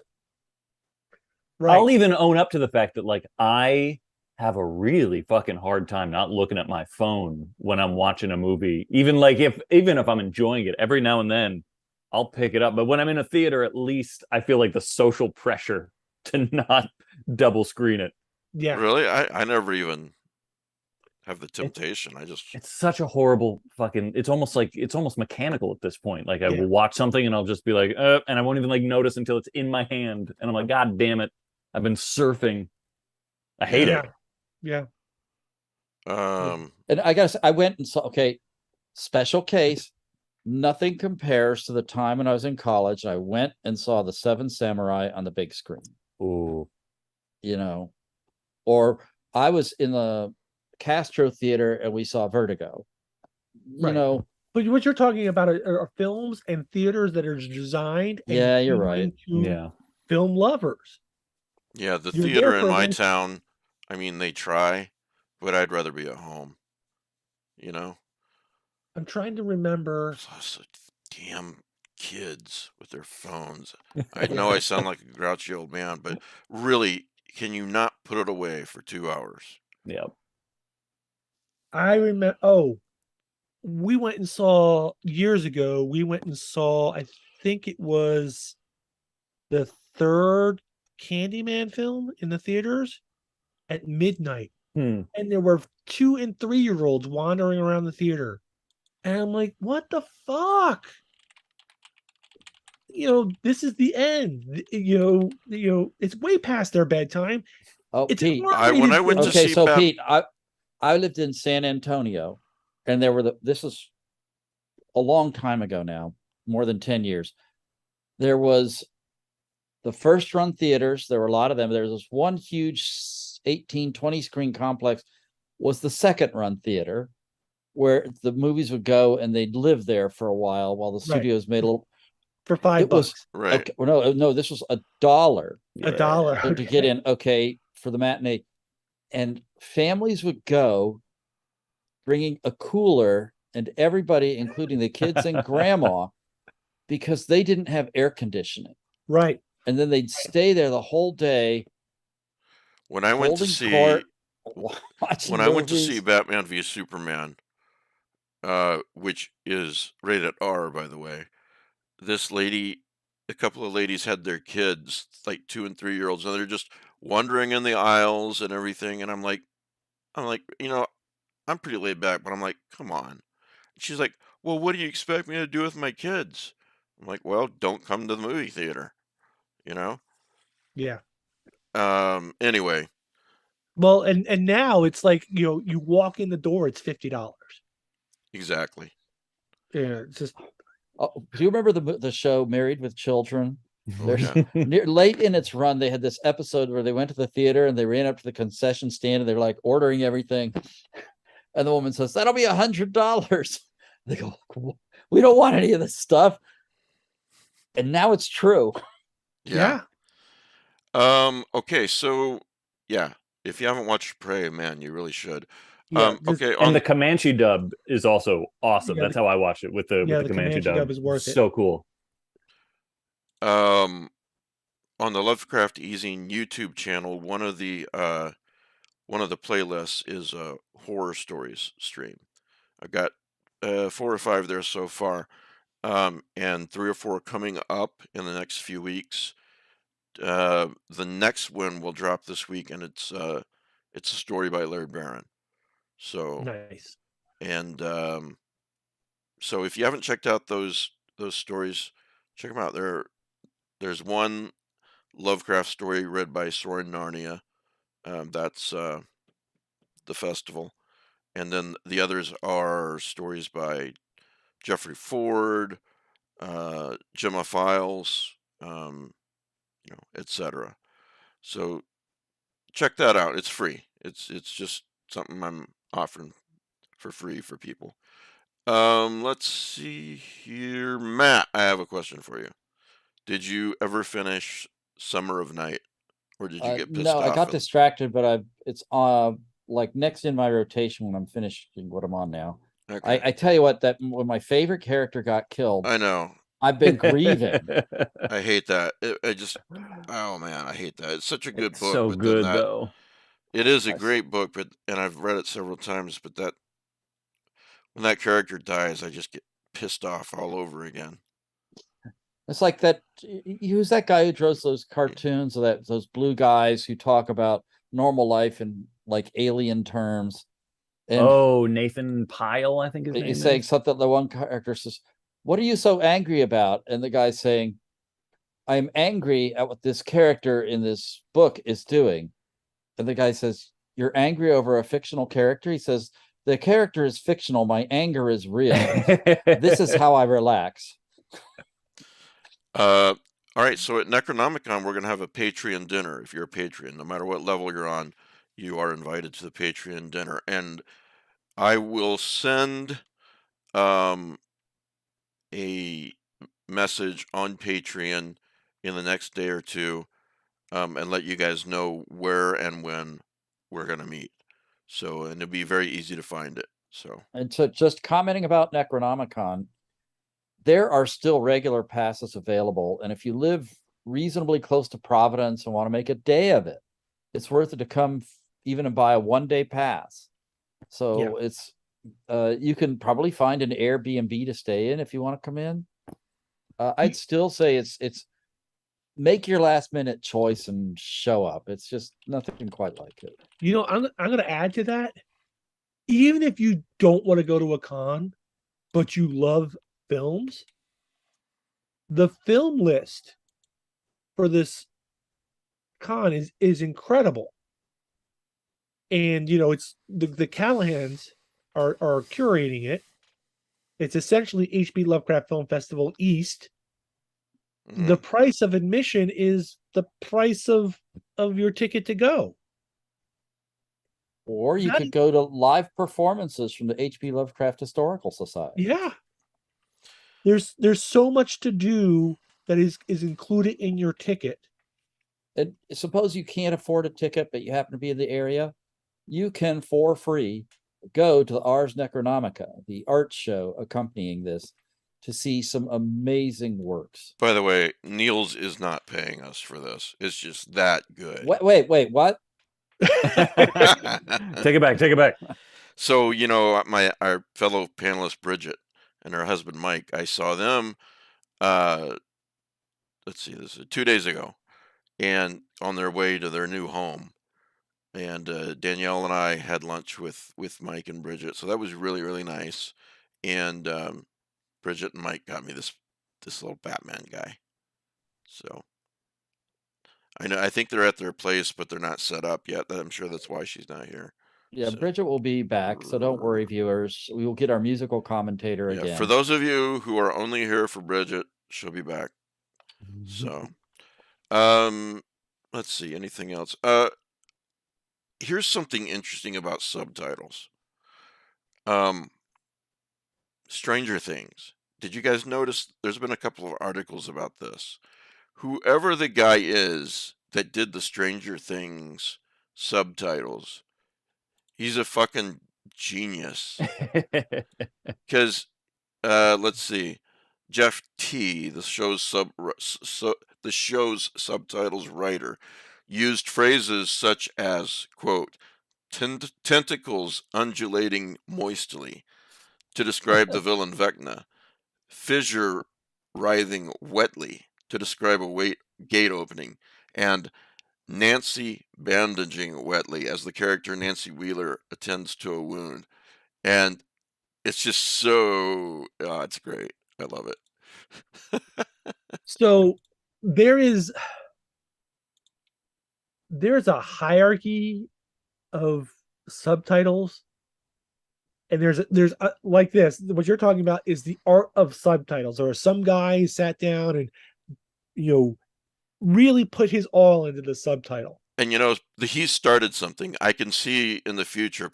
D: Right.
C: I'll even own up to the fact that I have a really fucking hard time not looking at my phone when I'm watching a movie. Even if I'm enjoying it, every now and then I'll pick it up. But when I'm in a theater, at least I feel like the social pressure to not double screen it.
D: Yeah.
B: Really? I never even have the temptation.
C: It's such a horrible fucking. It's almost mechanical at this point. I
D: Yeah.
C: will watch something and I'll just be like, and I won't even notice until it's in my hand, and I'm like, God damn it, I've been surfing. I hate it.
D: Yeah.
A: And I guess I went and saw, special case, nothing compares to the time when I was in college. I went and saw The Seven Samurai on the big screen.
C: Ooh.
A: Or I was in the Castro Theater and we saw Vertigo. You
D: Right.
A: know,
D: But what you're talking about are films and theaters that are designed and
A: Yeah, you're right.
D: catering to
C: Yeah.
D: film lovers.
B: Yeah, the
D: You're
B: theater
D: there
B: in
D: for
B: my
D: one-
B: town, I mean, they try, but I'd rather be at home. You know,
D: I'm trying to remember.
B: There's lots of damn kids with their phones. I know I sound like a grouchy old man, but really, can you not put it away for 2 hours?
C: Yeah.
D: I remember. Oh, we went and saw years ago. We went and saw. I think it was the third Candyman film in the theaters at midnight,
C: Hmm.
D: and there were 2 and 3-year-olds wandering around the theater, and I'm like, "What the fuck?" This is the end. It's way past their bedtime.
A: oh
D: It's
A: Pete.
B: When I went to
A: Okay,
B: see
A: so
B: Bat-
A: Pete, I lived in San Antonio, and this is a long time ago now, more than 10 years. There was the first run theaters. There were a lot of them. There was this one huge 18-20 screen complex was the second run theater where the movies would go and they'd live there for a while the studios made a little
D: for $5.
A: It was
B: right.
A: okay. Well, no, this was $1
D: $1.
A: to get in. Okay, for the matinee, and families would go, bringing a cooler, and everybody, including the kids and grandma, because they didn't have air conditioning.
D: Right.
A: And then they'd stay there the whole day.
B: When I went to
A: holding
B: see
A: court, watching
B: when I went to see
A: movies.
B: Batman v Superman, which is rated R, by the way, a couple of ladies had their kids, like 2 and 3-year-olds, and they're just wandering in the aisles and everything. And I'm like, I'm pretty laid back, but I'm like, come on. She's like, well, what do you expect me to do with my kids? I'm like, well, don't come to the movie theater, you know?
D: Yeah.
B: Anyway,
D: Well, and now it's like, you walk in the door, it's $50.
B: exactly.
D: Yeah, it's just
A: Oh, do you remember the show Married with Children?
B: Oh,
A: There's
B: yeah.
A: late in its run, they had this episode where they went to the theater and they ran up to the concession stand and they were like ordering everything. And the woman says, that'll be $100. They go, we don't want any of this stuff. And now it's true.
B: Yeah. Okay, so yeah, if you haven't watched Prey, man, you really should.
D: Yeah,
B: Okay,
C: And the Comanche dub is also awesome.
D: Yeah,
C: That's how I watched it with the Comanche dub.
D: is worth it.
C: So cool.
B: on the Lovecraft Easing YouTube channel, one of the playlists is horror stories stream. I've got 4 or 5 there so far, and 3 or 4 coming up in the next few weeks. The next one will drop this week, and it's a story by Larry Barron. So
D: Nice.
B: and so if you haven't checked out those stories, check them out. There's one Lovecraft story read by Soren Narnia. That's the festival, and then the others are stories by Jeffrey Ford, Gemma Files, etc. So check that out. It's free. It's just something I'm offering for free for people. Let's see here. Matt, I have a question for you. Did you ever finish Summer of Night? Or did you get pissed
A: No,
B: off?
A: I got distracted, but it's like next in my rotation when I'm finishing what I'm on now.
B: Okay.
A: I tell you what, that when my favorite character got killed,
B: I know.
A: I've been grieving.
B: I hate that. Oh man, I hate that. It's such a good
C: It's
B: book.
C: so
B: but
C: good
B: then
C: though.
B: it is a great book, and I've read it several times, but when that character dies, I just get pissed off all over again.
A: It's like that. Who's that guy who draws those cartoons of those blue guys who talk about normal life in like alien terms? And
C: Nathan Pyle, I think his name
A: he's
C: is.
A: saying something. The one character says, "What are you so angry about?" And the guy's saying, "I'm angry at what this character in this book is doing." And the guy says, "You're angry over a fictional character?" He says, "The character is fictional. My anger is real. This is how I relax."
B: All right, so at Necronomicon, we're going to have a Patreon dinner. If you're a Patreon, no matter what level you're on, you are invited to the Patreon dinner. And I will send a message on Patreon in the next day or two, and let you guys know where and when we're going to meet. So, and it'll be very easy to find it. So,
A: And to just commenting about Necronomicon, there are still regular passes available. And if you live reasonably close to Providence and want to make a day of it, it's worth it to come even and buy a 1-day pass. So it's you can probably find an Airbnb to stay in if you want to come in. I'd still say it's make your last minute choice and show up. It's just nothing quite like it.
D: You know, I'm going to add to that. Even if you don't want to go to a con, but you love films, the film list for this con is incredible. And you know, it's the Callahans are curating it. It's essentially HB Lovecraft Film Festival East. The price of admission is the price of your ticket to go.
A: Or you could go to live performances from the HB Lovecraft Historical Society.
D: Yeah. There's so much to do that is included in your ticket.
A: And suppose you can't afford a ticket, but you happen to be in the area, you can, for free, go to the Ars Necronomica, the art show accompanying this, to see some amazing works.
B: By the way, Niels is not paying us for this. It's just that good.
A: Wait, what?
C: Take it back.
B: So, you know, our fellow panelist Bridget and her husband Mike, I saw them let's see, this is 2 days ago, and on their way to their new home. And Danielle and I had lunch with Mike and Bridget, so that was really, really nice. And Bridget and Mike got me this little Batman guy. So I think they're at their place, but they're not set up yet. I'm sure that's why she's not here.
A: Yeah,
B: So,
A: Bridget will be back, so don't worry, viewers. We will get our musical commentator
B: yeah,
A: again.
B: for those of you who are only here for Bridget, she'll be back. So, let's see, anything else? Here's something interesting about subtitles. Stranger Things. Did you guys notice there's been a couple of articles about this? Whoever the guy is that did the Stranger Things subtitles, he's a fucking genius. Because, let's see, Jeff T, the show's subtitles writer, used phrases such as, quote, tentacles undulating moistly to describe the villain Vecna, fissure writhing wetly to describe a gate opening, and Nancy bandaging wetly as the character Nancy Wheeler attends to a wound. And it's just so, it's great. I love it.
D: So there's a hierarchy of subtitles, and there's like this. What you're talking about is the art of subtitles. There are some guys sat down and really put his all into the subtitle.
B: And he started something. I can see in the future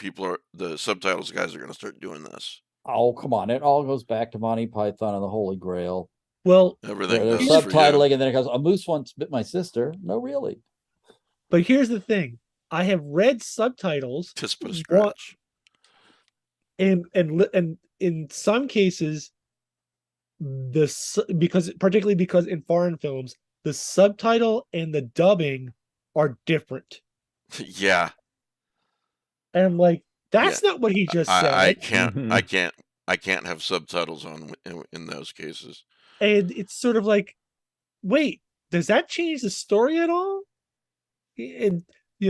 B: the subtitles guys are going to start doing this.
A: Oh, come on. It all goes back to Monty Python and the Holy Grail.
D: Well,
B: everything
A: they're subtitling, and then it goes, a moose once bit my sister. No, really.
D: But here's the thing. I have read subtitles. And in some cases, particularly because in foreign films, the subtitle and the dubbing are different.
B: Yeah.
D: And I'm like, that's not what he just said.
B: I can't have subtitles on in those cases.
D: And it's sort of like, wait, does that change the story at all? And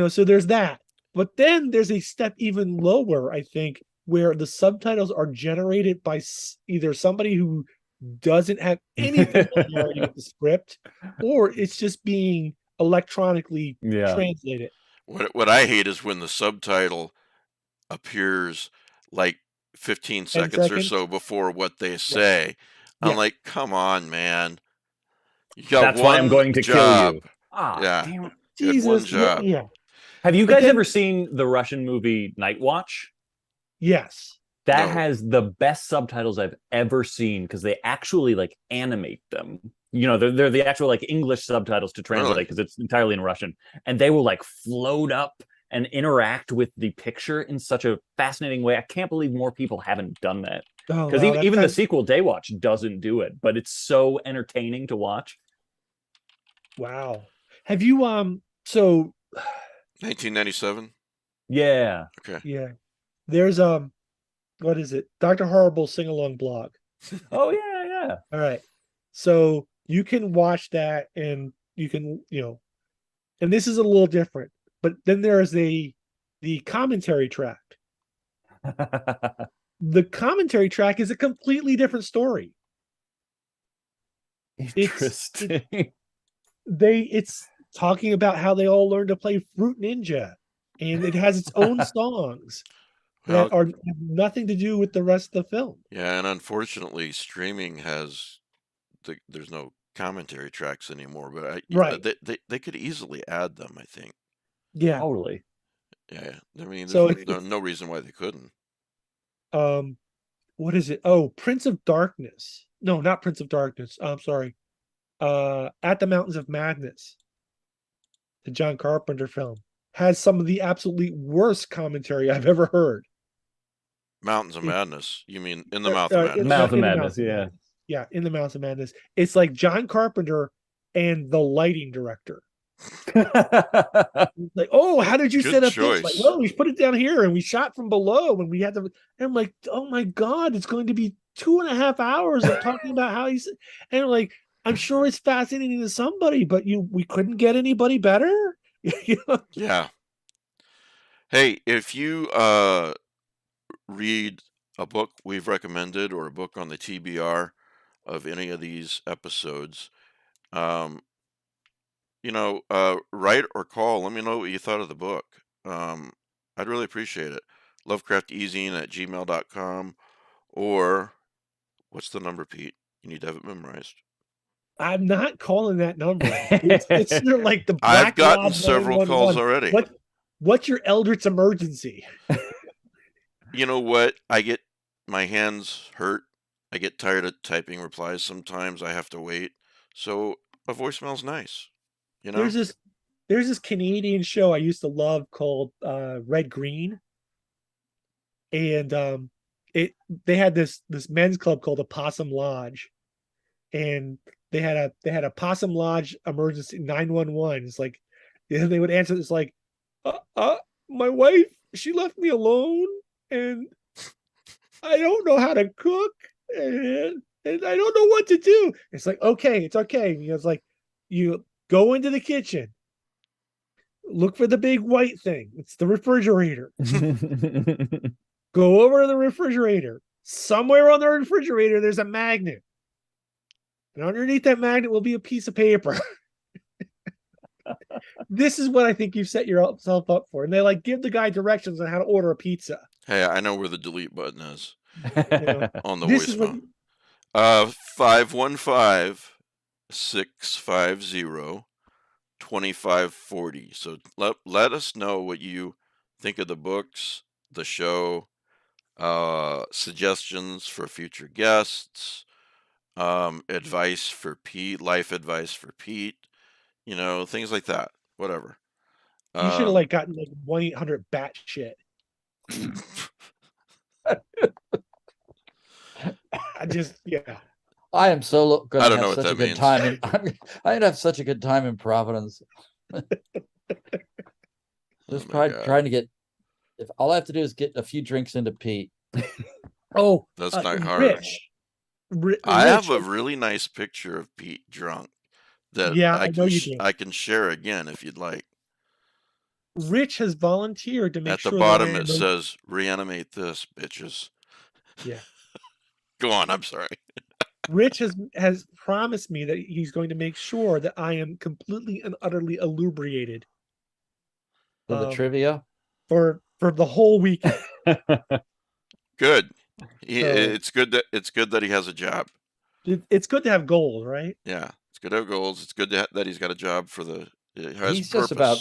D: so there's that. But then there's a step even lower, I think, where the subtitles are generated by either somebody who doesn't have any familiarity with the script, or it's just being electronically translated.
B: What I hate is when the subtitle appears like 15 seconds or so before what they say. I'm like, come on, man. You got
C: That's why I'm going to kill you.
B: Yeah.
D: Jesus,
B: one job.
D: Yeah.
C: Have you
D: But
C: guys
D: then-
C: ever seen the Russian movie Night Watch?
D: Yes.
C: That
B: No.
C: has the best subtitles I've ever seen because they actually like animate them. You know, they're the actual like English subtitles to translate
B: Really?
C: because it's entirely in Russian, and they will like float up and interact with the picture in such a fascinating way. I can't believe more people haven't done that
D: Oh,
C: because
D: wow,
C: even the sequel Daywatch doesn't do it, but it's so entertaining to watch.
D: Wow. Have you so
B: 1997.
C: Yeah.
B: Okay.
D: yeah. There's what is it? Dr. Horrible sing-along blog.
C: Oh yeah, yeah.
D: All right. So you can watch that and you can, and this is a little different, but then there's the commentary track. The commentary track is a completely different story.
C: Interesting.
D: It's talking about how they all learned to play Fruit Ninja, and it has its own songs that
B: Well,
D: have nothing to do with the rest of the film.
B: yeah, and unfortunately, streaming has there's no commentary tracks anymore. But
D: Right.
B: they could easily add them. I think.
D: Yeah.
C: Totally.
B: Yeah. I mean,
D: So
B: there's no reason why they couldn't.
D: What is it? Oh, Prince of Darkness. No, not Prince of Darkness. I'm sorry. At the Mountains of Madness, the John Carpenter film, has some of the absolutely worst commentary I've ever heard.
B: Mountains of Madness. You mean in the
D: Uh,
B: Mouth of
D: uh,
B: Madness?
C: Mouth of
D: in the
C: Madness, yeah.
D: Yeah, in the Mouth of Madness. It's like John Carpenter and the lighting director. Like, oh, how did you
B: Good
D: set up
B: choice.
D: this? Like, well, we put it down here and we shot from below and we had to. And I'm like, oh my god, it's going to be 2.5 hours of talking about how he's. And I'm like, I'm sure it's fascinating to somebody, but we couldn't get anybody better.
B: Yeah. Hey, if you read a book we've recommended or a book on the TBR of any of these episodes, write or call. Let me know what you thought of the book. I'd really appreciate it. Lovecrafteasing@gmail.com, or what's the number, Pete? You need to have it memorized.
D: I'm not calling that number. It's sort of like the Black
B: I've gotten
D: Lodge
B: several calls
D: 911.
B: already.
D: What's your Eldritch emergency?
B: You know what? My hands hurt. I get tired of typing replies sometimes. I have to wait. So a voicemail's nice. You know?
D: There's this Canadian show I used to love called Red Green, and they had this men's club called the Possum Lodge, and they had a Possum Lodge emergency 911. It's like they would answer. It's like, my wife, she left me alone, and I don't know how to cook, and I don't know what to do. It's like, okay, it's okay. It's like, you go into the kitchen, look for the big white thing. It's the refrigerator. Go over to the refrigerator. Somewhere on the refrigerator, there's a magnet. And underneath that magnet will be a piece of paper. This is what I think you've set yourself up for. And they give the guy directions on how to order a pizza.
B: Hey, I know where the delete button is on the
D: This is
B: voicemail.
D: what
B: 515-650-2540. So let us know what you think of the books, the show, suggestions for future guests, advice for Pete, life advice for Pete, things like that. Whatever.
D: you should have gotten 1-800 bat shit.
A: I am so going
B: I
A: to
B: don't know
A: have
B: what
A: such a
B: that
A: good
B: means.
A: time. I'd have such a good time in Providence. Just
B: Oh my God.
A: trying to get. If all I have to do is get a few drinks into Pete.
D: Oh,
B: That's not hard.
D: Rich.
B: I have a really nice picture of Pete drunk that
D: I know you do.
B: I can share again if you'd like.
D: Rich has volunteered to make
B: At the
D: sure
B: bottom
D: that
B: it says, "Reanimate this, bitches."
D: Yeah.
B: Go on. I'm sorry.
D: Rich has promised me that he's going to make sure that I am completely and utterly inebriated
A: For the trivia.
D: for the whole weekend.
B: Good.
D: So-
B: It's good that he has a job.
D: It's good to have goals, right?
B: Yeah, it's good to have goals. It's good that he's got a job for the. It has
A: He's
B: purpose.
A: just about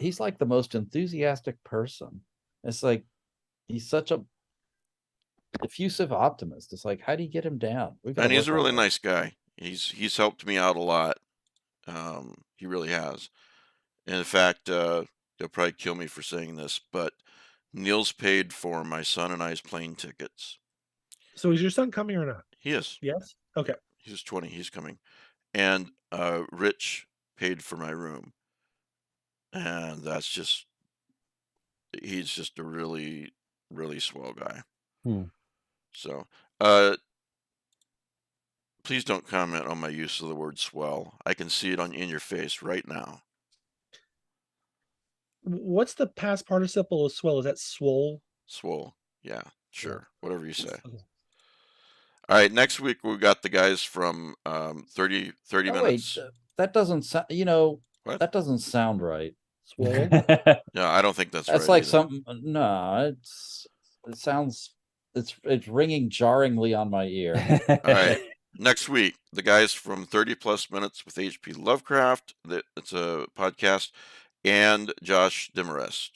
A: he's like the most enthusiastic person. It's like he's such a effusive optimist. It's like, how do you get him down? We've got
B: And
A: to
B: he's a
A: work on
B: really
A: that.
B: nice guy. He's helped me out a lot. He really has. And in fact, they'll probably kill me for saying this, but Neil's paid for my son and I's plane tickets.
D: So is your son coming or not?
B: He is.
D: Yes. Okay.
B: He's 20. He's coming. And Rich paid for my room. And he's just a really, really swell guy.
C: Hmm.
B: So, please don't comment on my use of the word swell. I can see it in your face right now.
D: What's the past participle of swell? Is that swole?
B: Swole. Yeah, sure. Whatever you say.
D: Okay.
B: All right, next week we got the guys from 30
A: Oh,
B: minutes.
A: wait, that doesn't sound.
B: What?
A: That doesn't sound right.
D: Swole.
B: No, I don't think that's
A: That's
B: right
A: like
B: either.
A: something. No, it sounds. It's ringing jarringly on my ear.
B: All right. Next week, the guys from 30 Plus Minutes with H.P. Lovecraft, it's a podcast, and Josh Demarest.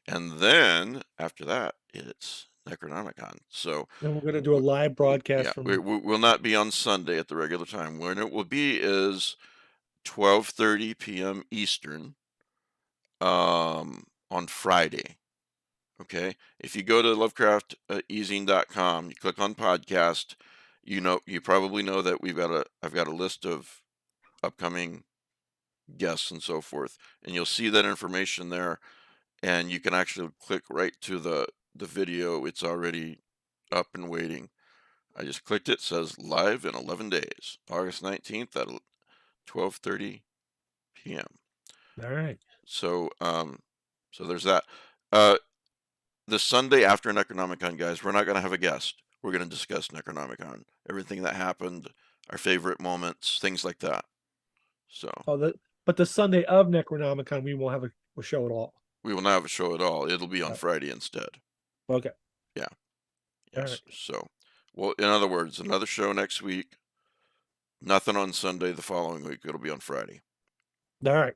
B: And then after that, it's Necronomicon. So
D: And we're going to do a live broadcast
B: yeah,
D: from.
B: we will not be on Sunday at the regular time. When it will be is 12:30 p.m. Eastern on Friday. Okay. If you go to lovecrafteasing.com, you click on podcast, you probably know that I've got a list of upcoming guests and so forth, and you'll see that information there, and you can actually click right to the video. It's already up and waiting. I just clicked it. Says live in 11 days, August 19th at 12:30 p.m.
D: All right.
B: So there's that. The Sunday after Necronomicon, guys, we're not going to have a guest. We're going to discuss Necronomicon, everything that happened, our favorite moments, things like that. So
D: But the Sunday of Necronomicon, we won't have a show at all.
B: we will not have a show at all. It'll be on Friday instead.
D: Okay.
B: Yeah.
D: All
B: Yes.
D: right.
B: So, well, in other words, another show next week. Nothing on Sunday the following week. It'll be on Friday.
D: All right.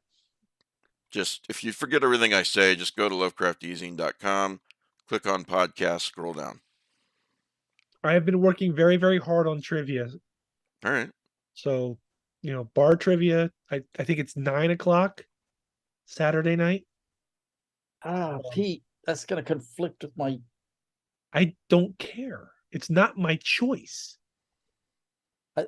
B: Just if you forget everything I say, just go to lovecrafteasing.com, click on podcast, scroll down.
D: I have been working very, very hard on trivia.
B: All right.
D: So, bar trivia, I think it's 9:00 Saturday night.
A: Pete, that's going to conflict with my.
D: I don't care. It's not my choice.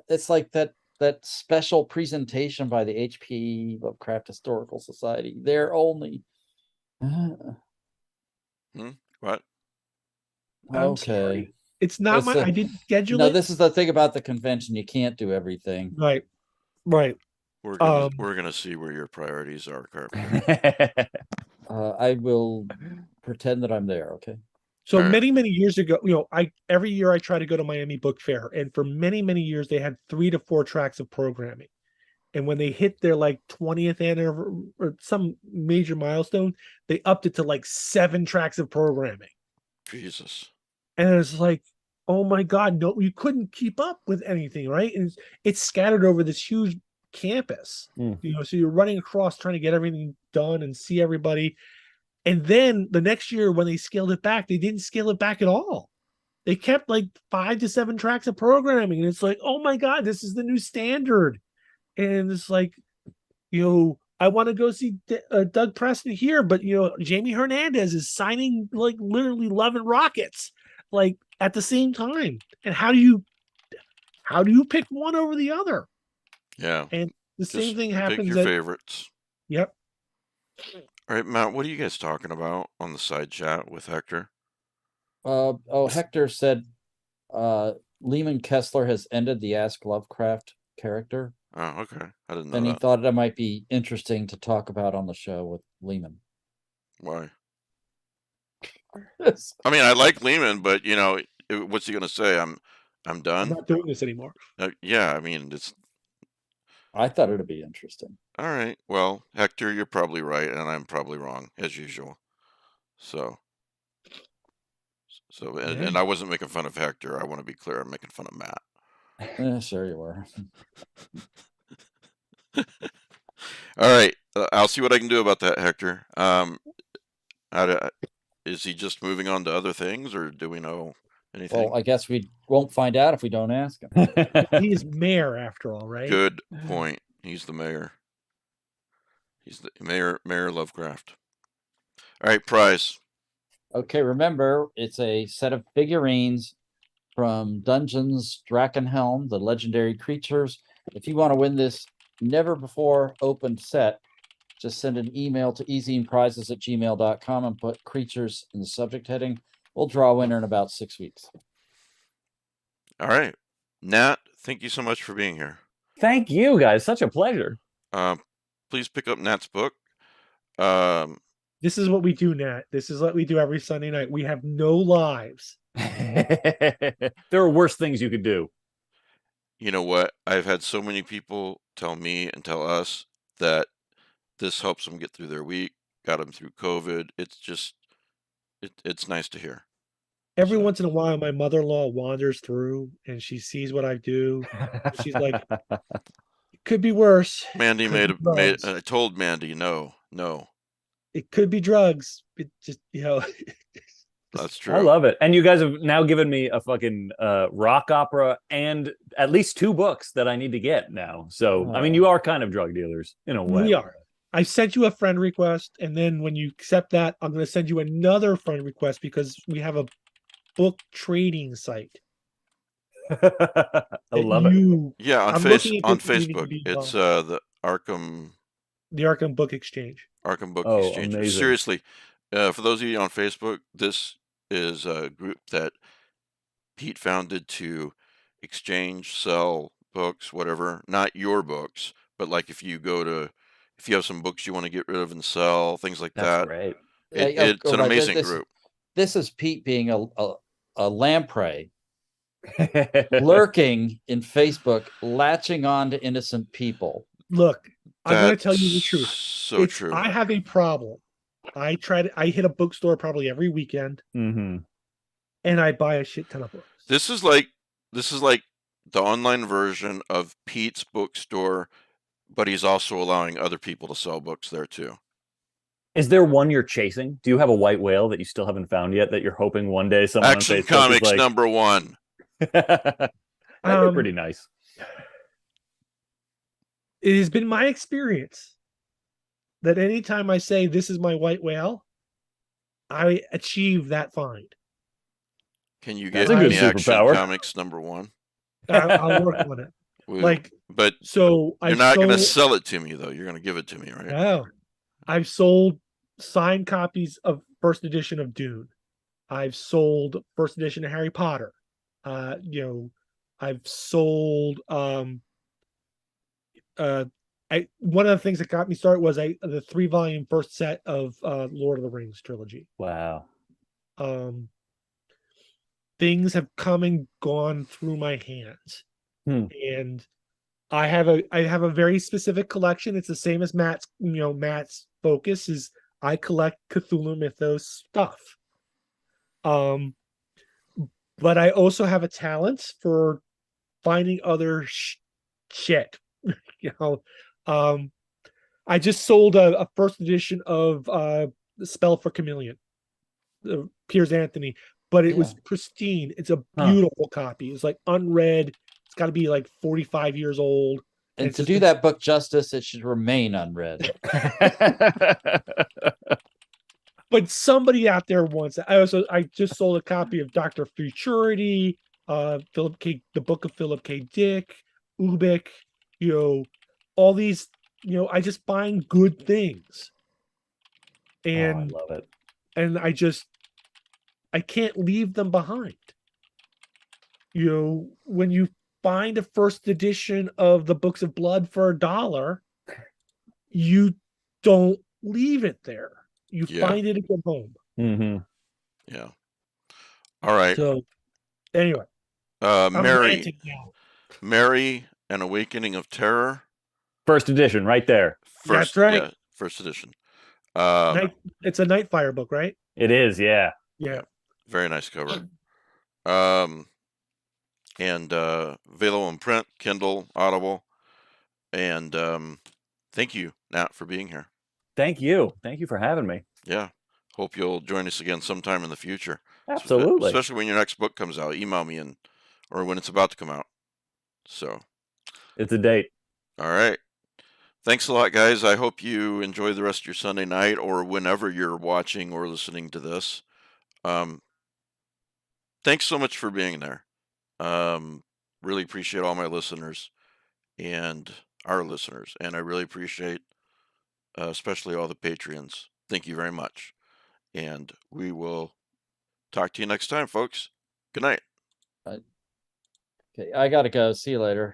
A: It's like that special presentation by the HP Lovecraft Historical Society. They're only.
B: What?
D: I'm
A: Okay.
D: sorry. It's not
A: It's
D: I didn't schedule
A: No,
D: it.
A: this is the thing about the convention. You can't do everything.
D: Right.
B: We're gonna see where your priorities are, Carpenter.
A: I will pretend that I'm there. Okay.
D: So
B: All right.
D: many, many years ago, every year I try to go to Miami Book Fair, and for many, many years they had 3 to 4 tracks of programming. And when they hit their 20th anniversary or some major milestone, they upped it to 7 tracks of programming.
B: Jesus.
D: And it's like, oh my God, no, you couldn't keep up with anything, right? And it's scattered over this huge campus. So you're running across trying to get everything done and see everybody. And then the next year when they scaled it back, they didn't scale it back at all. They kept 5 to 7 tracks of programming. And it's like, oh my God, this is the new standard. And it's like, I want to go see Doug Preston here, but Jamie Hernandez is signing literally Love and Rockets at the same time. And how do you pick one over the other?
B: Yeah.
D: And the same thing happens.
B: Pick your favorites.
D: Yep.
B: All right, Matt, what are you guys talking about on the side chat with Hector?
A: Hector said Lehman Kessler has ended the Ask Lovecraft character.
B: Oh, okay. I didn't know
A: And he
B: that.
A: thought it might be interesting to talk about on the show with Lehman.
B: Why? I mean, I like Lehman, but what's he gonna say? I'm done.
D: I'm not doing this anymore.
B: Yeah, I mean,
A: I thought it'd be interesting.
B: All right. Well, Hector, you're probably right, and I'm probably wrong as usual. So, and I wasn't making fun of Hector. I want to be clear. I'm making fun of Matt.
A: Sure you were.
B: All right, I'll see what I can do about that, Hector. Is he just moving on to other things, or do we know anything?
A: Well, I guess we won't find out if we don't ask him.
D: He is mayor after all, right?
B: Good point. He's the mayor. He's the Mayor Lovecraft. All right, prize.
A: Okay, remember, it's a set of figurines from Dungeons Drakenhelm, the legendary creatures. If you want to win this never before opened set, just send an email to easyandprizes@gmail.com and put creatures in the subject heading. We'll draw a winner in about 6 weeks.
B: All right, Nat, thank you so much for being here.
C: Thank you, guys. Such a pleasure.
B: Please pick up Nat's book.
D: This is what we do, Nat. This is what we do every Sunday night. We have no lives.
C: There are worse things you could do.
B: You know what? I've had so many people tell me and tell us that this helps them get through their week, got them through COVID. It's just, it's nice to hear.
D: Every
B: So-
D: once in a while, my mother-in-law wanders through and she sees what I do. She's like, it could be worse.
B: Mandy
D: Could be drugs.
B: I told Mandy, no.
D: It could be drugs. It just,
B: That's true.
C: I love it. And you guys have now given me a fucking rock opera and at least 2 books that I need to get now. So, I mean, you are kind of drug dealers in a way.
D: we are. I sent you a friend request, and then when you accept that, I'm going to send you another friend request because we have a book trading site.
C: I love it.
B: Yeah, on
D: I'm looking at
B: on
D: this meeting to
B: Facebook,
D: be
B: it's the Arkham
D: Book Exchange.
B: Book
C: Oh,
B: Exchange.
C: amazing.
B: Seriously, for those of you on Facebook, this is a group that Pete founded to exchange, sell books, whatever. Not your books, but like if you have some books you want to get rid of and sell, things like
C: That's
B: that.
C: great.
B: It's an
A: Right,
B: amazing group.
A: This is Pete being a lamprey lurking in Facebook, latching on to innocent people.
D: Look, I'm going to tell you the
B: That's
D: truth.
B: So true.
D: I have a problem. I hit a bookstore probably every weekend,
C: Mm-hmm.
D: and I buy a shit ton of books.
B: This is like the online version of Pete's bookstore, but he's also allowing other people to sell books there too.
C: Is there one you're chasing? Do you have a white whale that you still haven't found yet that you're hoping one day someone
B: Action
C: on Facebook
B: Comics
C: is like...
B: #1.
C: That'd be pretty nice.
D: It has been my experience that anytime I say this is my white whale, I achieve that find.
B: Can you
C: That's
B: get
C: a good
B: me Action
C: superpower.
B: Comics #1?
D: I'll work on it.
B: But
D: So
B: you're not going to sell it to me though. You're going to give it to me, right?
D: No, I've sold signed copies of first edition of Dune. I've sold first edition of Harry Potter. I've sold one of the things that got me started was the 3-volume first set of Lord of the Rings trilogy.
C: Wow.
D: Things have come and gone through my hands. And I have a very specific collection. It's the same as Matt's. Matt's focus is I collect Cthulhu Mythos stuff. But I also have a talent for finding other shit. I just sold a first edition of The Spell for Chameleon, Piers Anthony, but it was pristine. It's a beautiful copy. It's like unread. It's got to be like 45 years old.
A: And to do that book justice, it should remain unread.
D: But somebody out there wants it. I just sold a copy of Dr. Futurity, the book of Philip K. Dick, Ubik, all these, I just find good things. And
C: I love it.
D: And I can't leave them behind. When you find a first edition of the Books of Blood for $1, you don't leave it there. You find it a good home.
C: Mm-hmm.
B: Yeah. All right.
D: So, anyway,
B: Mary, An Awakening of Terror.
C: First edition, right there.
D: That's right.
B: Yeah, first edition.
D: It's a Nightfire book, right?
C: It is, yeah.
D: Yeah.
B: Very nice cover. And Velo in print, Kindle, Audible, and thank you, Nat, for being here.
C: Thank you. Thank you for having me.
B: Yeah. Hope you'll join us again sometime in the future.
C: Absolutely.
B: Especially when your next book comes out. Email me or when it's about to come out. So,
C: It's a date.
B: all right. Thanks a lot, guys. I hope you enjoy the rest of your Sunday night or whenever you're watching or listening to this. Thanks so much for being there. Really appreciate all my listeners and our listeners. And I really appreciate especially all the Patreons. Thank you very much. And we will talk to you next time, folks. Good night.
A: Okay, I gotta go. See you later.